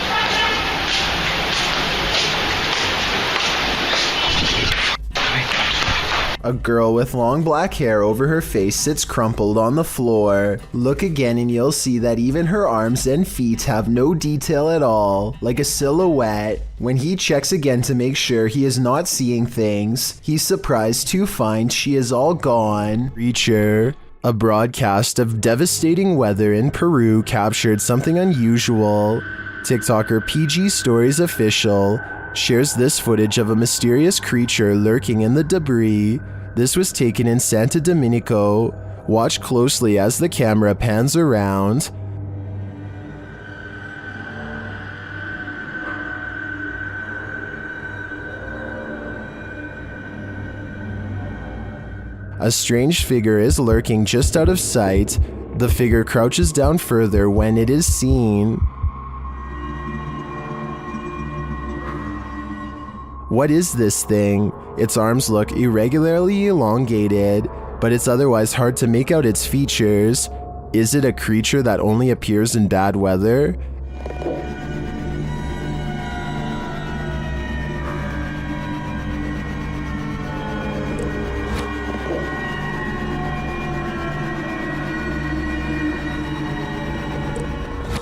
A girl with long black hair over her face sits crumpled on the floor. Look again and you'll see that even her arms and feet have no detail at all, like a silhouette. When he checks again to make sure he is not seeing things, he's surprised to find she is all gone. Reacher. A broadcast of devastating weather in Peru captured something unusual. TikToker PG Stories Official shares this footage of a mysterious creature lurking in the debris. This was taken in Santo Domenico. Watch closely as the camera pans around. A strange figure is lurking just out of sight. The figure crouches down further when it is seen. What is this thing? Its arms look irregularly elongated, but it's otherwise hard to make out its features. Is it a creature that only appears in bad weather?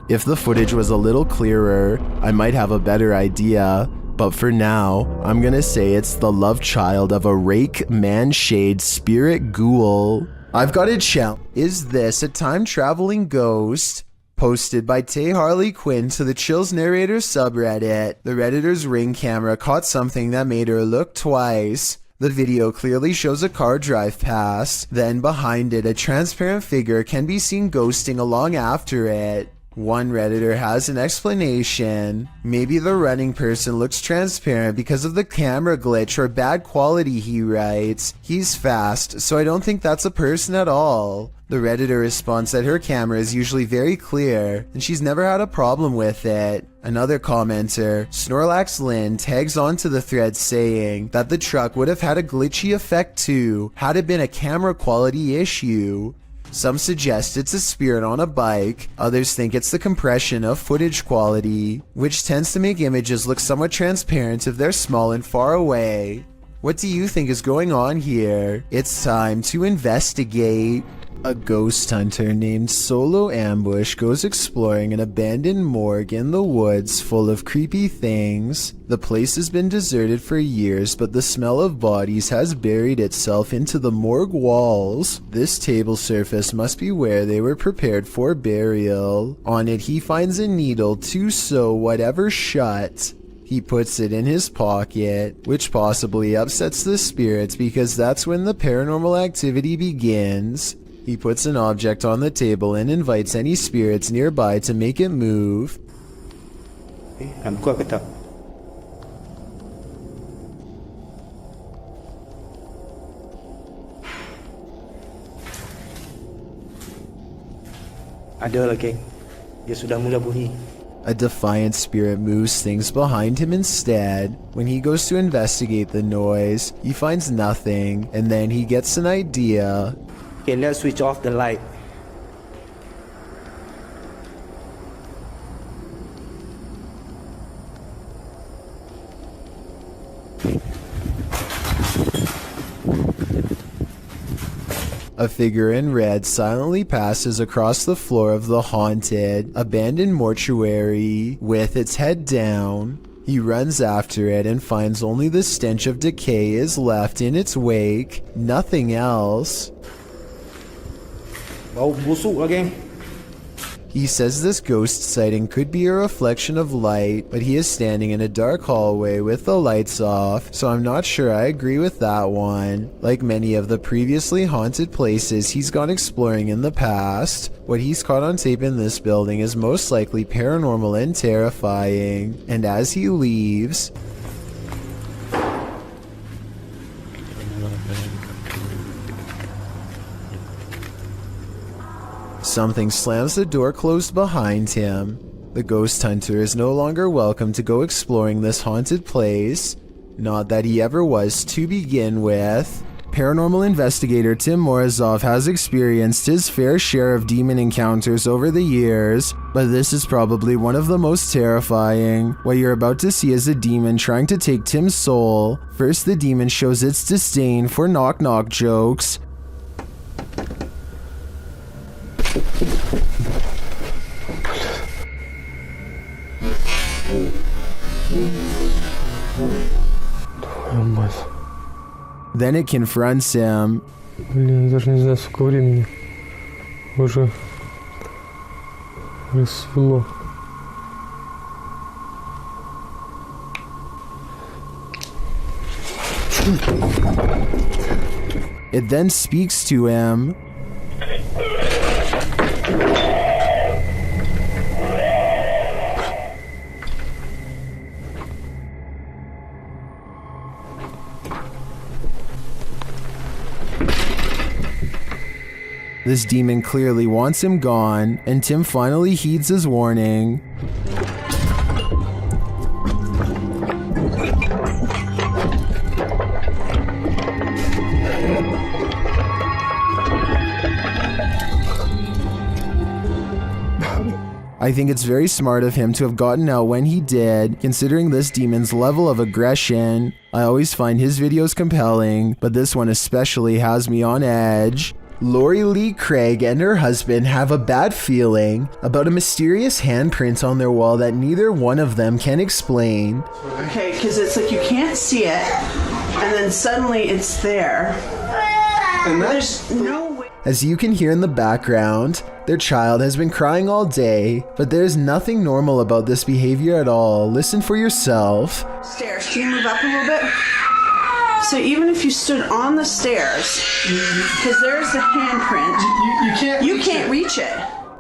If the footage was a little clearer, I might have a better idea. But for now, I'm gonna say it's the love child of a rake man-shade spirit ghoul. I've got a challenge. Is this a time-traveling ghost? Posted by Tay Harley Quinn to the Chills Narrator subreddit. The Redditor's Ring camera caught something that made her look twice. The video clearly shows a car drive past. Then behind it, a transparent figure can be seen ghosting along after it. One Redditor has an explanation. Maybe the running person looks transparent because of the camera glitch or bad quality, he writes. He's fast, so I don't think that's a person at all. The Redditor responds that her camera is usually very clear, and she's never had a problem with it. Another commenter, Snorlax Lynn, tags onto the thread saying that the truck would have had a glitchy effect too, had it been a camera quality issue. Some suggest it's a spirit on a bike, others think it's the compression of footage quality, which tends to make images look somewhat transparent if they're small and far away. What do you think is going on here? It's time to investigate. A ghost hunter named Solo Ambush goes exploring an abandoned morgue in the woods full of creepy things. The place has been deserted for years, but the smell of bodies has buried itself into the morgue walls. This table surface must be where they were prepared for burial. On it, he finds a needle to sew whatever shut. He puts it in his pocket, which possibly upsets the spirits because that's when the paranormal activity begins. He puts an object on the table and invites any spirits nearby to make it move. Ada lagi. Dia sudah mula bunyi. A defiant spirit moves things behind him instead. When he goes to investigate the noise, he finds nothing, and then he gets an idea. Okay, let's switch off the light. A figure in red silently passes across the floor of the haunted, abandoned mortuary with its head down. He runs after it and finds only the stench of decay is left in its wake, nothing else. Busuk lagi. He says this ghost sighting could be a reflection of light, but he is standing in a dark hallway with the lights off, so I'm not sure I agree with that one. Like many of the previously haunted places he's gone exploring in the past, what he's caught on tape in this building is most likely paranormal and terrifying. And as he leaves, something slams the door closed behind him. The ghost hunter is no longer welcome to go exploring this haunted place. Not that he ever was to begin with. Paranormal investigator Tim Morozov has experienced his fair share of demon encounters over the years, but this is probably one of the most terrifying. What you're about to see is a demon trying to take Tim's soul. First, the demon shows its disdain for knock-knock jokes. Then it confronts him. Блин, даже не знаю, сколько времени. Уже рассвело. It then speaks to him. This demon clearly wants him gone, and Tim finally heeds his warning. I think it's very smart of him to have gotten out when he did, considering this demon's level of aggression. I always find his videos compelling, but this one especially has me on edge. Lori Lee Craig and her husband have a bad feeling about a mysterious handprint on their wall that neither one of them can explain. Okay, because it's like you can't see it, and then suddenly it's there. And there's no way. As you can hear in the background, their child has been crying all day, but there's nothing normal about this behavior at all. Listen for yourself. Stairs, can you move up a little bit? So even if you stood on the stairs, because there's the handprint, you can't reach it.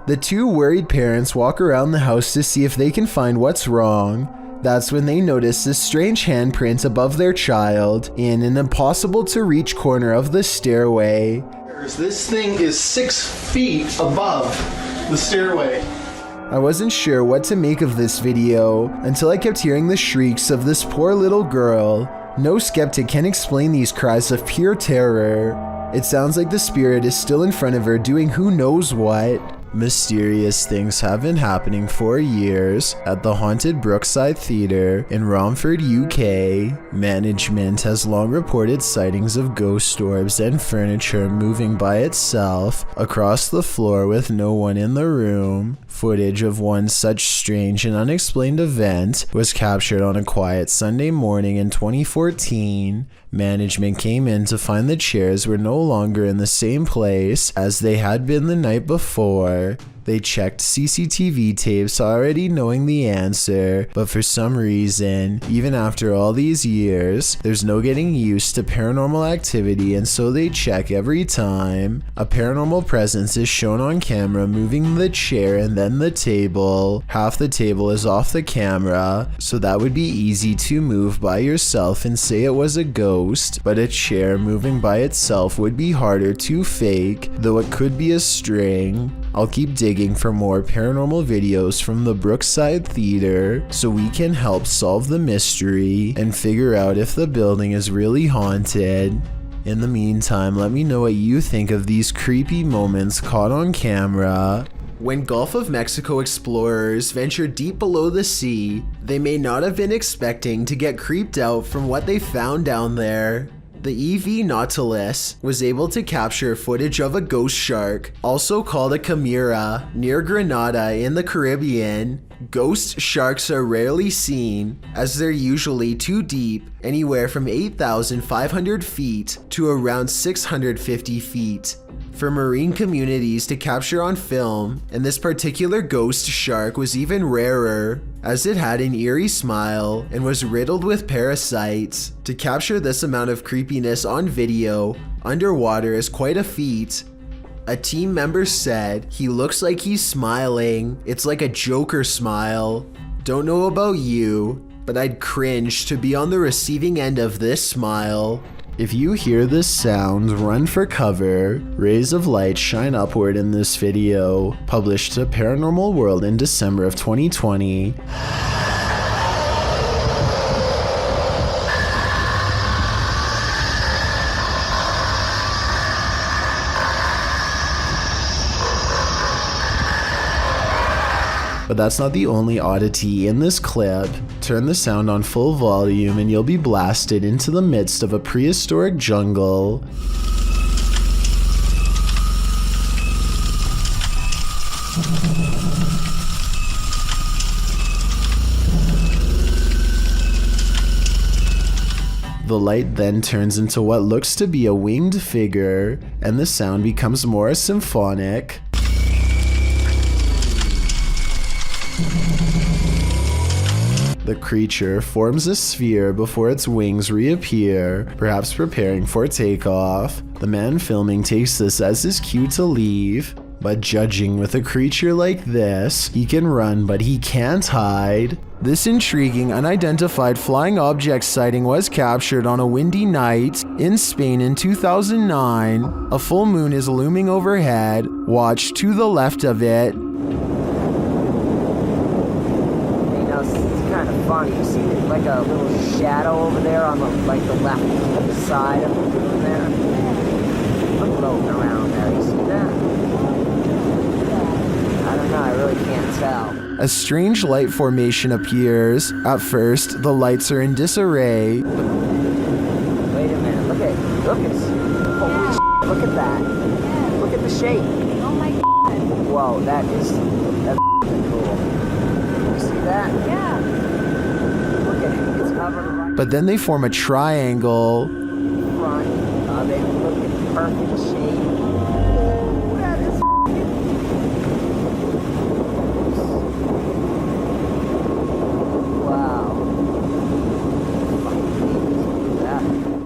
The two worried parents walk around the house to see if they can find what's wrong. That's when they notice this strange handprint above their child in an impossible to reach corner of the stairway. This thing is 6 feet above the stairway. I wasn't sure what to make of this video until I kept hearing the shrieks of this poor little girl. No skeptic can explain these cries of pure terror. It sounds like the spirit is still in front of her doing who knows what. Mysterious things have been happening for years at the haunted Brookside Theatre in Romford, UK. Management has long reported sightings of ghost orbs and furniture moving by itself across the floor with no one in the room. Footage of one such strange and unexplained event was captured on a quiet Sunday morning in 2014. Management came in to find the chairs were no longer in the same place as they had been the night before. They checked CCTV tapes already knowing the answer, but for some reason, even after all these years, there's no getting used to paranormal activity, and so they check every time. A paranormal presence is shown on camera moving the chair and then the table. Half the table is off the camera, so that would be easy to move by yourself and say it was a ghost, but a chair moving by itself would be harder to fake, though it could be a string. I'll keep digging for more paranormal videos from the Brookside Theatre so we can help solve the mystery and figure out if the building is really haunted. In the meantime, let me know what you think of these creepy moments caught on camera. When Gulf of Mexico explorers venture deep below the sea, they may not have been expecting to get creeped out from what they found down there. The EV Nautilus was able to capture footage of a ghost shark, also called a chimera, near Grenada in the Caribbean. Ghost sharks are rarely seen, as they're usually too deep, anywhere from 8,500 feet to around 650 feet. For marine communities to capture on film, and this particular ghost shark was even rarer, as it had an eerie smile and was riddled with parasites. To capture this amount of creepiness on video, underwater is quite a feat. A team member said, "He looks like he's smiling. It's like a Joker smile. Don't know about you, but I'd cringe to be on the receiving end of this smile." If you hear this sound, run for cover. Rays of light shine upward in this video, published to Paranormal World in December of 2020. But that's not the only oddity in this clip. Turn the sound on full volume and you'll be blasted into the midst of a prehistoric jungle. The light then turns into what looks to be a winged figure, and the sound becomes more symphonic. The creature forms a sphere before its wings reappear, perhaps preparing for takeoff. The man filming takes this as his cue to leave, but judging with a creature like this, he can run but he can't hide. This intriguing unidentified flying object sighting was captured on a windy night in Spain in 2009. A full moon is looming overhead. Watch to the left of it. Kind of funny. You see like a little shadow over there on the left side of the moon there? I'm floating around there. You see that? I don't know. I really can't tell. A strange light formation appears. At first, the lights are in disarray. Wait a minute. Look at holy shit, look at that. Look at the shape. Oh my god. Whoa, that's cool. You see that? Yeah. But then they form a triangle. Front, they look in perfect shape. Oh, that is wow.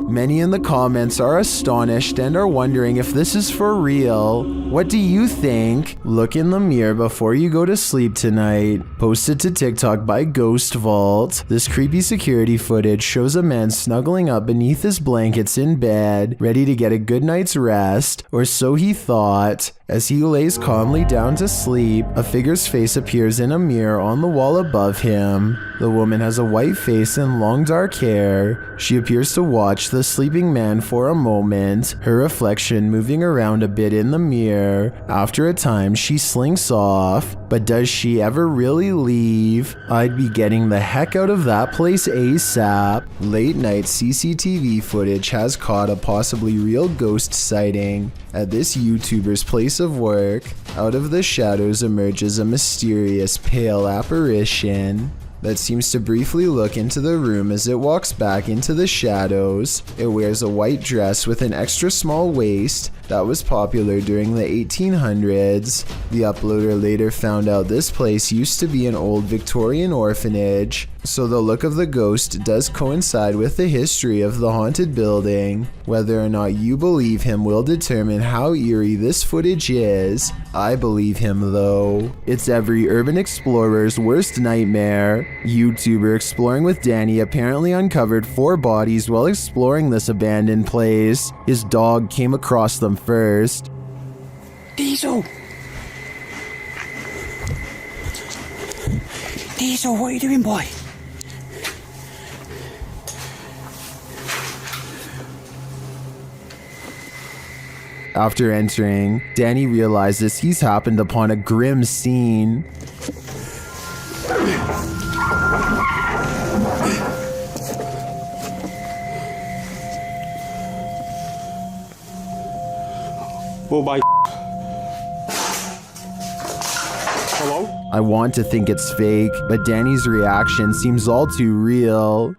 Many in the comments are astonished and are wondering if this is for real. What do you think? Look in the mirror before you go to sleep tonight. Posted to TikTok by Ghost Vault. This creepy security footage shows a man snuggling up beneath his blankets in bed, ready to get a good night's rest, or so he thought. As he lays calmly down to sleep, a figure's face appears in a mirror on the wall above him. The woman has a white face and long dark hair. She appears to watch the sleeping man for a moment, her reflection moving around a bit in the mirror. After a time, she slinks off, but does she ever really leave? I'd be getting the heck out of that place ASAP. Late night CCTV footage has caught a possibly real ghost sighting at this YouTuber's place of work. Out of the shadows emerges a mysterious pale apparition that seems to briefly look into the room as it walks back into the shadows. It wears a white dress with an extra small waist that was popular during the 1800s. The uploader later found out this place used to be an old Victorian orphanage, so the look of the ghost does coincide with the history of the haunted building. Whether or not you believe him will determine how eerie this footage is. I believe him though. It's every urban explorer's worst nightmare. YouTuber Exploring with Danny apparently uncovered 4 bodies while exploring this abandoned place. His dog came across them first. Diesel! Diesel, what are you doing, boy? After entering, Danny realizes he's happened upon a grim scene. Well, bye. Hello? I want to think it's fake, but Danny's reaction seems all too real.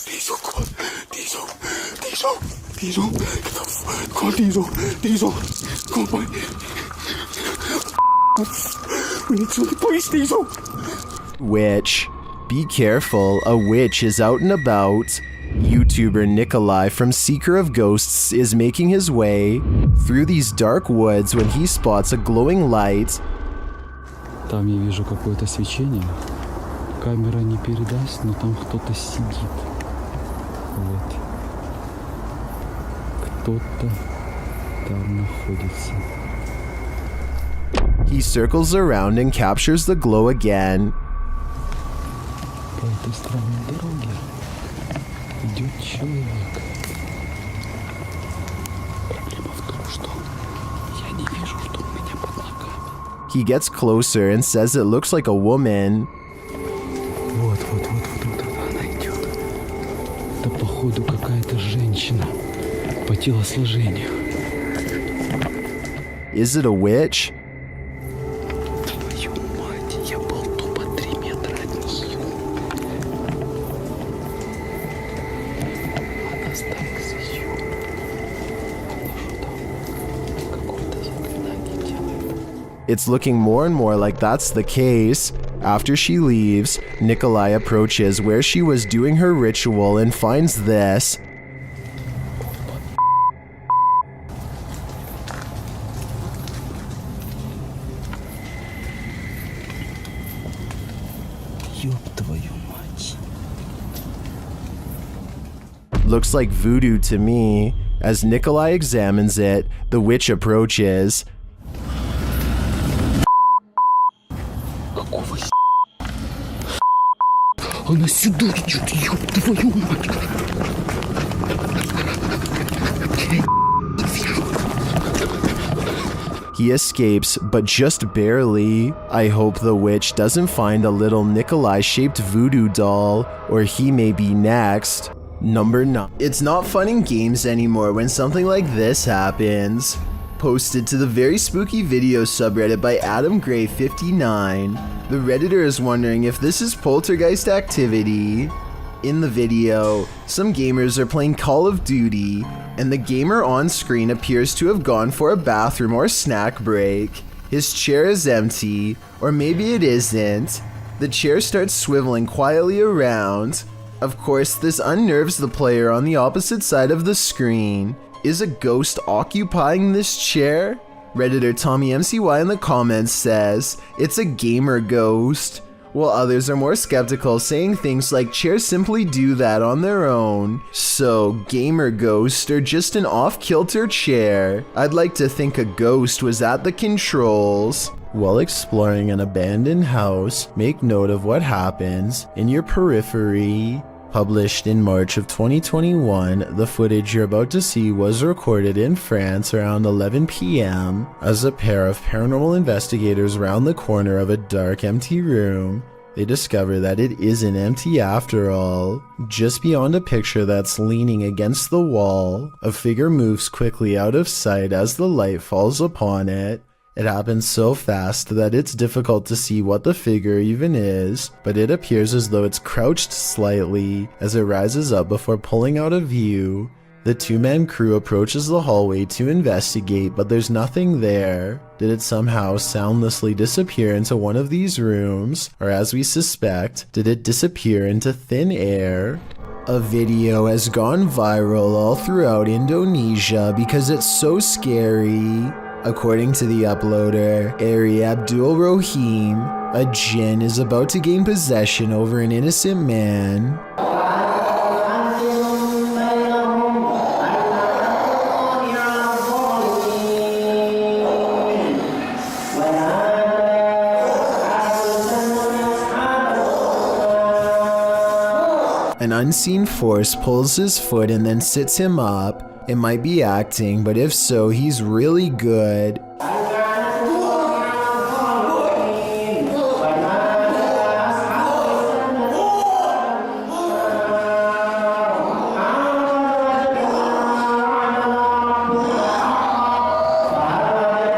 Diesel, come on. Diesel. Come on, Diesel. Come on, boy. We need to the police, Diesel. Witch. Be careful, a witch is out and about. YouTuber Nikolai from Seeker of Ghosts is making his way through these dark woods when he spots a glowing light. Там я вижу какое-то свечение. Камера не передаст, но там кто-то сидит. Вот. Кто-то там находится. He circles around and captures the glow again. По этой странной дороге идет человек. Проблема в том, что я не вижу, что у меня под ногами. He gets closer and says it looks like a woman. Вот она идет. Это походу какая-то женщина по телосложению. Is it a witch? Твою мать, я был тупо 3 метра от нее. Она стоит здесь. Она что там? Какое-то заклинание делает. It's looking more and more like that's the case. After she leaves, Nikolai approaches where she was doing her ritual and finds this. Looks like voodoo to me. As Nikolai examines it, the witch approaches. Она сюда идет, ёб твою мать! He escapes, but just barely. I hope the witch doesn't find a little Nikolai-shaped voodoo doll, or he may be next. Number 9. It's not fun in games anymore when something like this happens. Posted to the very spooky video subreddit by Adam Gray 59. The redditor is wondering if this is poltergeist activity. In the video, some gamers are playing Call of Duty, and the gamer on screen appears to have gone for a bathroom or snack break. His chair is empty, or maybe it isn't. The chair starts swiveling quietly around. Of course, this unnerves the player on the opposite side of the screen. Is a ghost occupying this chair? Redditor Tommy MCY in the comments says, it's a gamer ghost, while others are more skeptical, saying things like chairs simply do that on their own. So, gamer ghost or just an off-kilter chair? I'd like to think a ghost was at the controls. While exploring an abandoned house, make note of what happens in your periphery. Published in March of 2021, the footage you're about to see was recorded in France around 11 p.m. as a pair of paranormal investigators round the corner of a dark, empty room. They discover that it isn't empty after all. Just beyond a picture that's leaning against the wall, a figure moves quickly out of sight as the light falls upon it. It happens so fast that it's difficult to see what the figure even is, but it appears as though it's crouched slightly as it rises up before pulling out of view. The two-man crew approaches the hallway to investigate, but there's nothing there. Did it somehow soundlessly disappear into one of these rooms? Or as we suspect, did it disappear into thin air? A video has gone viral all throughout Indonesia because it's so scary. According to the uploader, Ari Abdul Rohim, a jinn is about to gain possession over an innocent man. An unseen force pulls his foot and then sits him up. It might be acting, but if so, he's really good.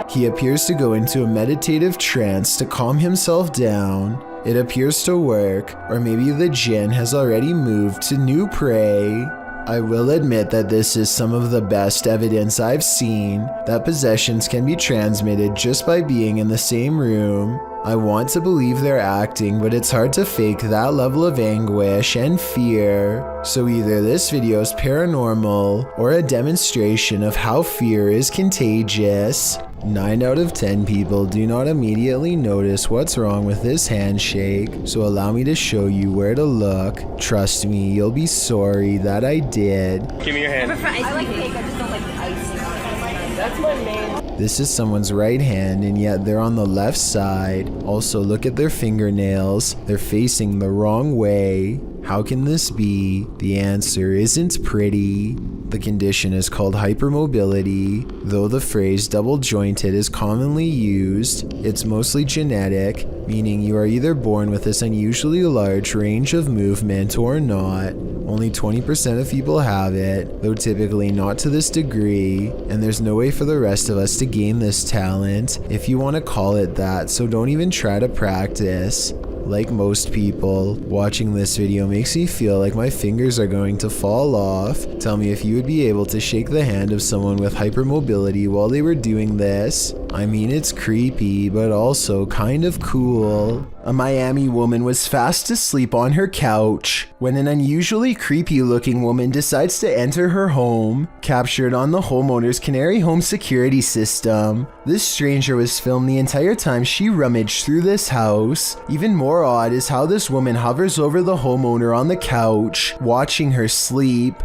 He appears to go into a meditative trance to calm himself down. It appears to work, or maybe the Jin has already moved to new prey. I will admit that this is some of the best evidence I've seen that possessions can be transmitted just by being in the same room. I want to believe they're acting, but it's hard to fake that level of anguish and fear. So either this video is paranormal or a demonstration of how fear is contagious. 9 out of 10 people do not immediately notice what's wrong with this handshake, so allow me to show you where to look. Trust me, you'll be sorry that I did. Give me your hand. I like cake, I just don't like the icing. That's my main. This is someone's right hand, and yet they're on the left side. Also, look at their fingernails. They're facing the wrong way. How can this be? The answer isn't pretty. The condition is called hypermobility. Though the phrase double jointed is commonly used, it's mostly genetic, meaning you are either born with this unusually large range of movement or not. Only 20% of people have it, though typically not to this degree, and there's no way for the rest of us to gain this talent, if you want to call it that, so don't even try to practice. Like most people, watching this video makes me feel like my fingers are going to fall off. Tell me if you would be able to shake the hand of someone with hypermobility while they were doing this. I mean, it's creepy, but also kind of cool. A Miami woman was fast asleep on her couch when an unusually creepy looking woman decides to enter her home, captured on the homeowner's Canary home security system. This stranger was filmed the entire time she rummaged through this house. Even more odd is how this woman hovers over the homeowner on the couch, watching her sleep.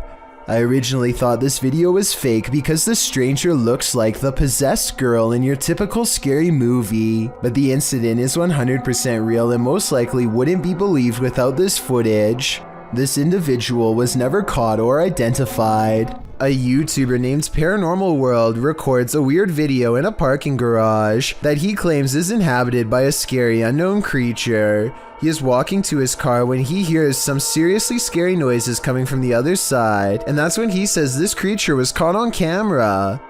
I originally thought this video was fake because the stranger looks like the possessed girl in your typical scary movie, but the incident is 100% real and most likely wouldn't be believed without this footage. This individual was never caught or identified. A YouTuber named Paranormal World records a weird video in a parking garage that he claims is inhabited by a scary unknown creature. He is walking to his car when he hears some seriously scary noises coming from the other side, and that's when he says this creature was caught on camera.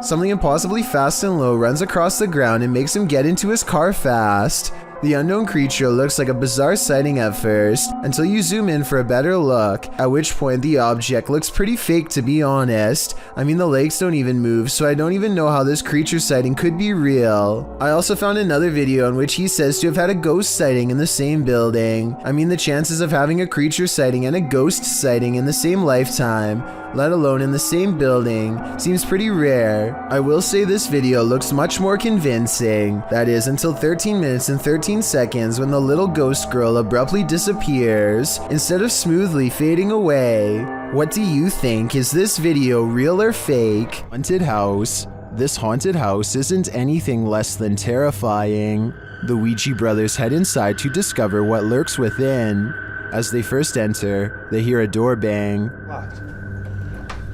Something impossibly fast and low runs across the ground and makes him get into his car fast. The unknown creature looks like a bizarre sighting at first, until you zoom in for a better look, at which point the object looks pretty fake, to be honest. I mean, the legs don't even move, so I don't even know how this creature sighting could be real. I also found another video in which he says to have had a ghost sighting in the same building. I mean, the chances of having a creature sighting and a ghost sighting in the same lifetime, let alone in the same building, seems pretty rare. I will say this video looks much more convincing. That is, until 13 minutes and 13 seconds when the little ghost girl abruptly disappears, instead of smoothly fading away. What do you think? Is this video real or fake? Haunted house. This haunted house isn't anything less than terrifying. The Ouija brothers head inside to discover what lurks within. As they first enter, they hear a door bang.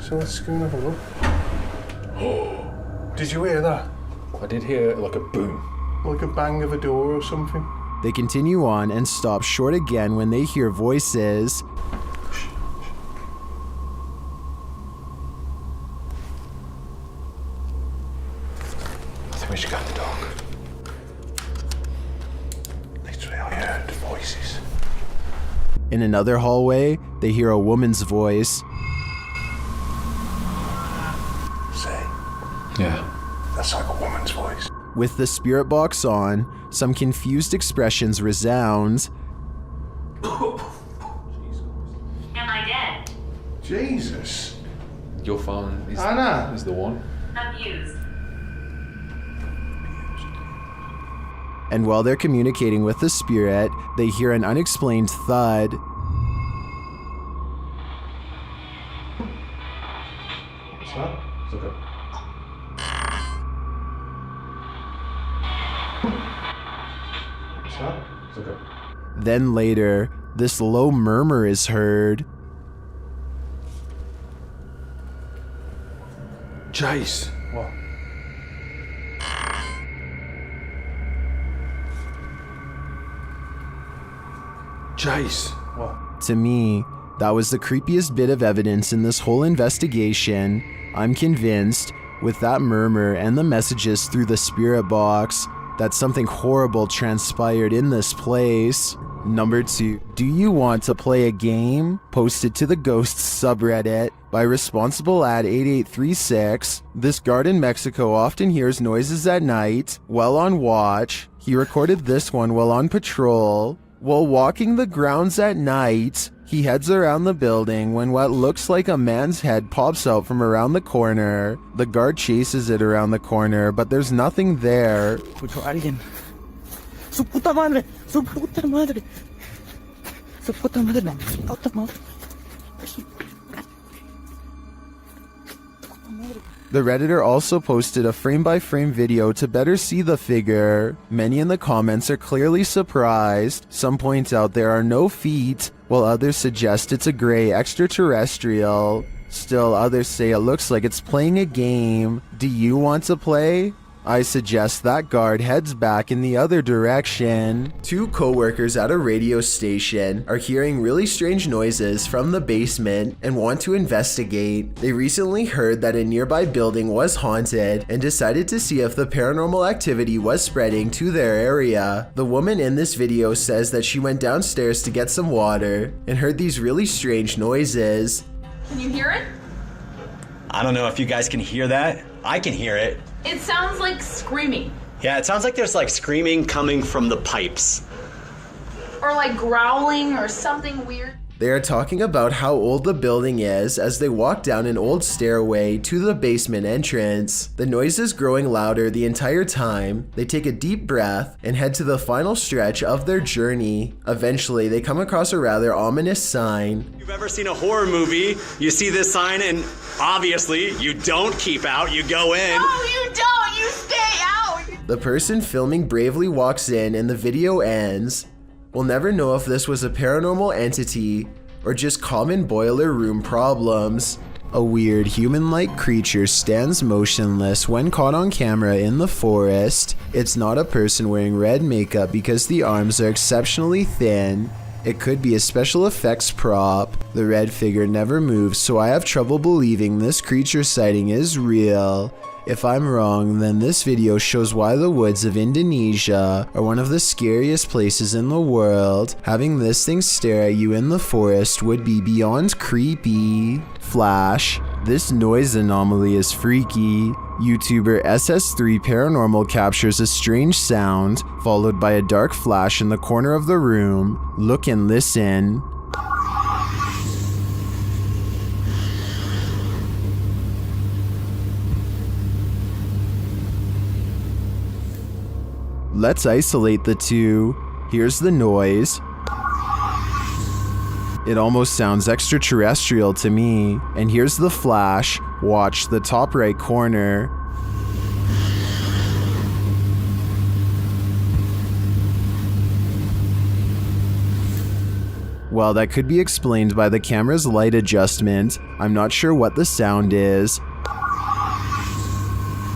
So let's go and have a look. Oh, did you hear that? I did hear like a boom. Like a bang of a door or something. They continue on and stop short again when they hear voices. I think we should go in the dark. Literally, I heard voices. In another hallway, they hear a woman's voice. Yeah. That's like a woman's voice. With the spirit box on, some confused expressions resound. Am I dead? Jesus. Your phone is, Anna. is the one. Abused. And while they're communicating with the spirit, they hear an unexplained thud. What's that? It's like a... Then later, this low murmur is heard. Jace. What? Jace. What? To me, that was the creepiest bit of evidence in this whole investigation. I'm convinced, with that murmur and the messages through the spirit box, that something horrible transpired in this place. Number 2, do you want to play a game? Posted to the Ghosts subreddit by responsible@8836. This guard in Mexico often hears noises at night while on watch. He recorded this one while on patrol. While walking the grounds at night, he heads around the building when what looks like a man's head pops out from around the corner. The guard chases it around the corner, but there's nothing there. Escucho a alguien. Su puta madre, su puta madre, su puta madre, su puta madre. The Redditor also posted a frame-by-frame video to better see the figure. Many in the comments are clearly surprised. Some point out there are no feet, while others suggest it's a gray extraterrestrial. Still, others say it looks like it's playing a game. Do you want to play? I suggest that guard heads back in the other direction. 2 co-workers at a radio station are hearing really strange noises from the basement and want to investigate. They recently heard that a nearby building was haunted and decided to see if the paranormal activity was spreading to their area. The woman in this video says that she went downstairs to get some water and heard these really strange noises. Can you hear it? I don't know if you guys can hear that. I can hear it. It sounds like screaming. Yeah, it sounds like there's like screaming coming from the pipes. Or like growling or something weird. They are talking about how old the building is as they walk down an old stairway to the basement entrance. The noise is growing louder the entire time. They take a deep breath and head to the final stretch of their journey. Eventually, they come across a rather ominous sign. If you've ever seen a horror movie, you see this sign and obviously you don't keep out, you go in. No, you don't, you stay out. The person filming bravely walks in and the video ends. We'll never know if this was a paranormal entity or just common boiler room problems. A weird human-like creature stands motionless when caught on camera in the forest. It's not a person wearing red makeup because the arms are exceptionally thin. It could be a special effects prop. The red figure never moves, so I have trouble believing this creature sighting is real. If I'm wrong, then this video shows why the woods of Indonesia are one of the scariest places in the world. Having this thing stare at you in the forest would be beyond creepy. Flash. This noise anomaly is freaky. YouTuber SS3 Paranormal captures a strange sound, followed by a dark flash in the corner of the room. Look and listen. Let's isolate the two. Here's the noise. It almost sounds extraterrestrial to me. And here's the flash. Watch the top right corner. Well, that could be explained by the camera's light adjustment. I'm not sure what the sound is.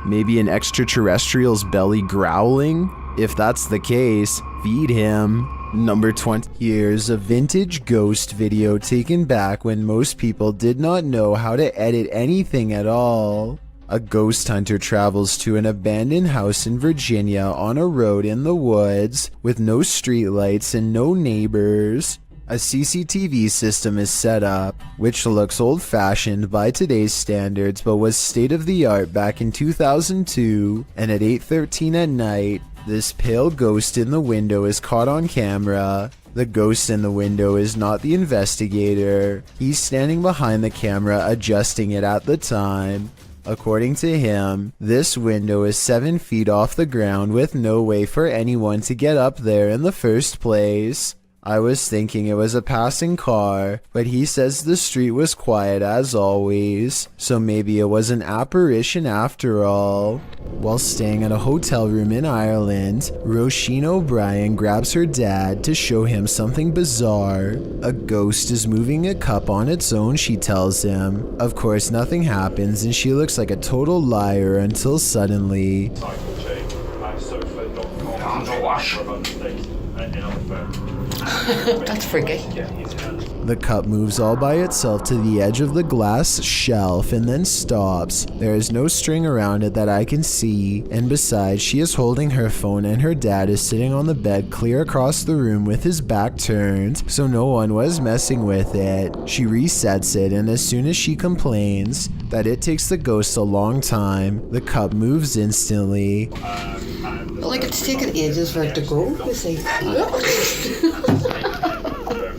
Maybe an extraterrestrial's belly growling? If that's the case, feed him. Number 20. Here's a vintage ghost video taken back when most people did not know how to edit anything at all. A ghost hunter travels to an abandoned house in Virginia on a road in the woods with no streetlights and no neighbors. A CCTV system is set up, which looks old-fashioned by today's standards but was state-of-the-art back in 2002, and at 8:13 at night, this pale ghost in the window is caught on camera. The ghost in the window is not the investigator. He's standing behind the camera adjusting it at the time. According to him, this window is 7 feet off the ground with no way for anyone to get up there in the first place. I was thinking it was a passing car, but he says the street was quiet as always, so maybe it was an apparition after all. While staying at a hotel room in Ireland, Roisin O'Brien grabs her dad to show him something bizarre. A ghost is moving a cup on its own, she tells him. Of course, nothing happens and she looks like a total liar until suddenly... That's freaky. The cup moves all by itself to the edge of the glass shelf and then stops. There is no string around it that I can see, and besides, she is holding her phone and her dad is sitting on the bed clear across the room with his back turned, so no one was messing with it. She resets it, and as soon as she complains that it takes the ghost a long time, the cup moves instantly. Like it's taken ages for it to go, you see.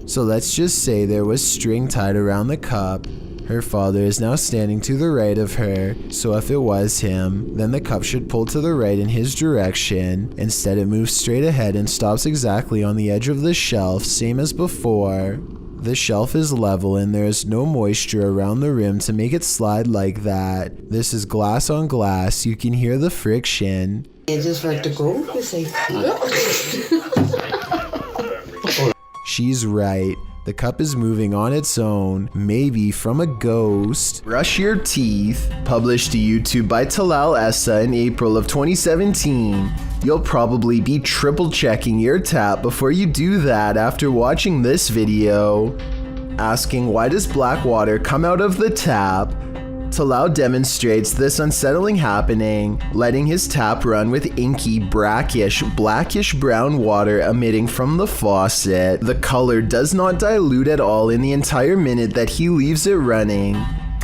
So let's just say there was string tied around the cup. Her father is now standing to the right of her, so if it was him, then the cup should pull to the right in his direction. Instead it moves straight ahead and stops exactly on the edge of the shelf, same as before. The shelf is level and there is no moisture around the rim to make it slide like that. This is glass on glass, you can hear the friction. Ages for it to go, you see. She's right. The cup is moving on its own, maybe from a ghost. Brush Your Teeth, published to YouTube by Talal Essa in April of 2017. You'll probably be triple checking your tap before you do that after watching this video. Asking why does black water come out of the tap? Talal demonstrates this unsettling happening, letting his tap run with inky, brackish, blackish brown water emitting from the faucet. The color does not dilute at all in the entire minute that he leaves it running.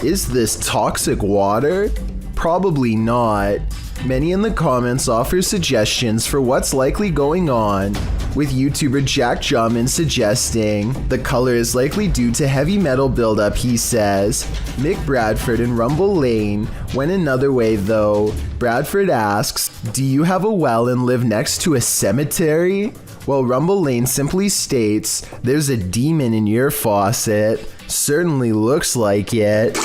Is this toxic water? Probably not. Many in the comments offer suggestions for what's likely going on, with YouTuber Jack Jamin suggesting the color is likely due to heavy metal buildup, he says. Mick Bradford and Rumble Lane went another way though. Bradford asks, do you have a well and live next to a cemetery? Well, Rumble Lane simply states, there's a demon in your faucet. Certainly looks like it.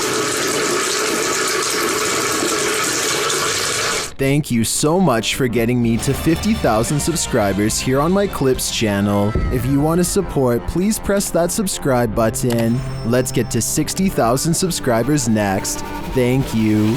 Thank you so much for getting me to 50,000 subscribers here on my Clips channel. If you want to support, please press that subscribe button. Let's get to 60,000 subscribers next. Thank you.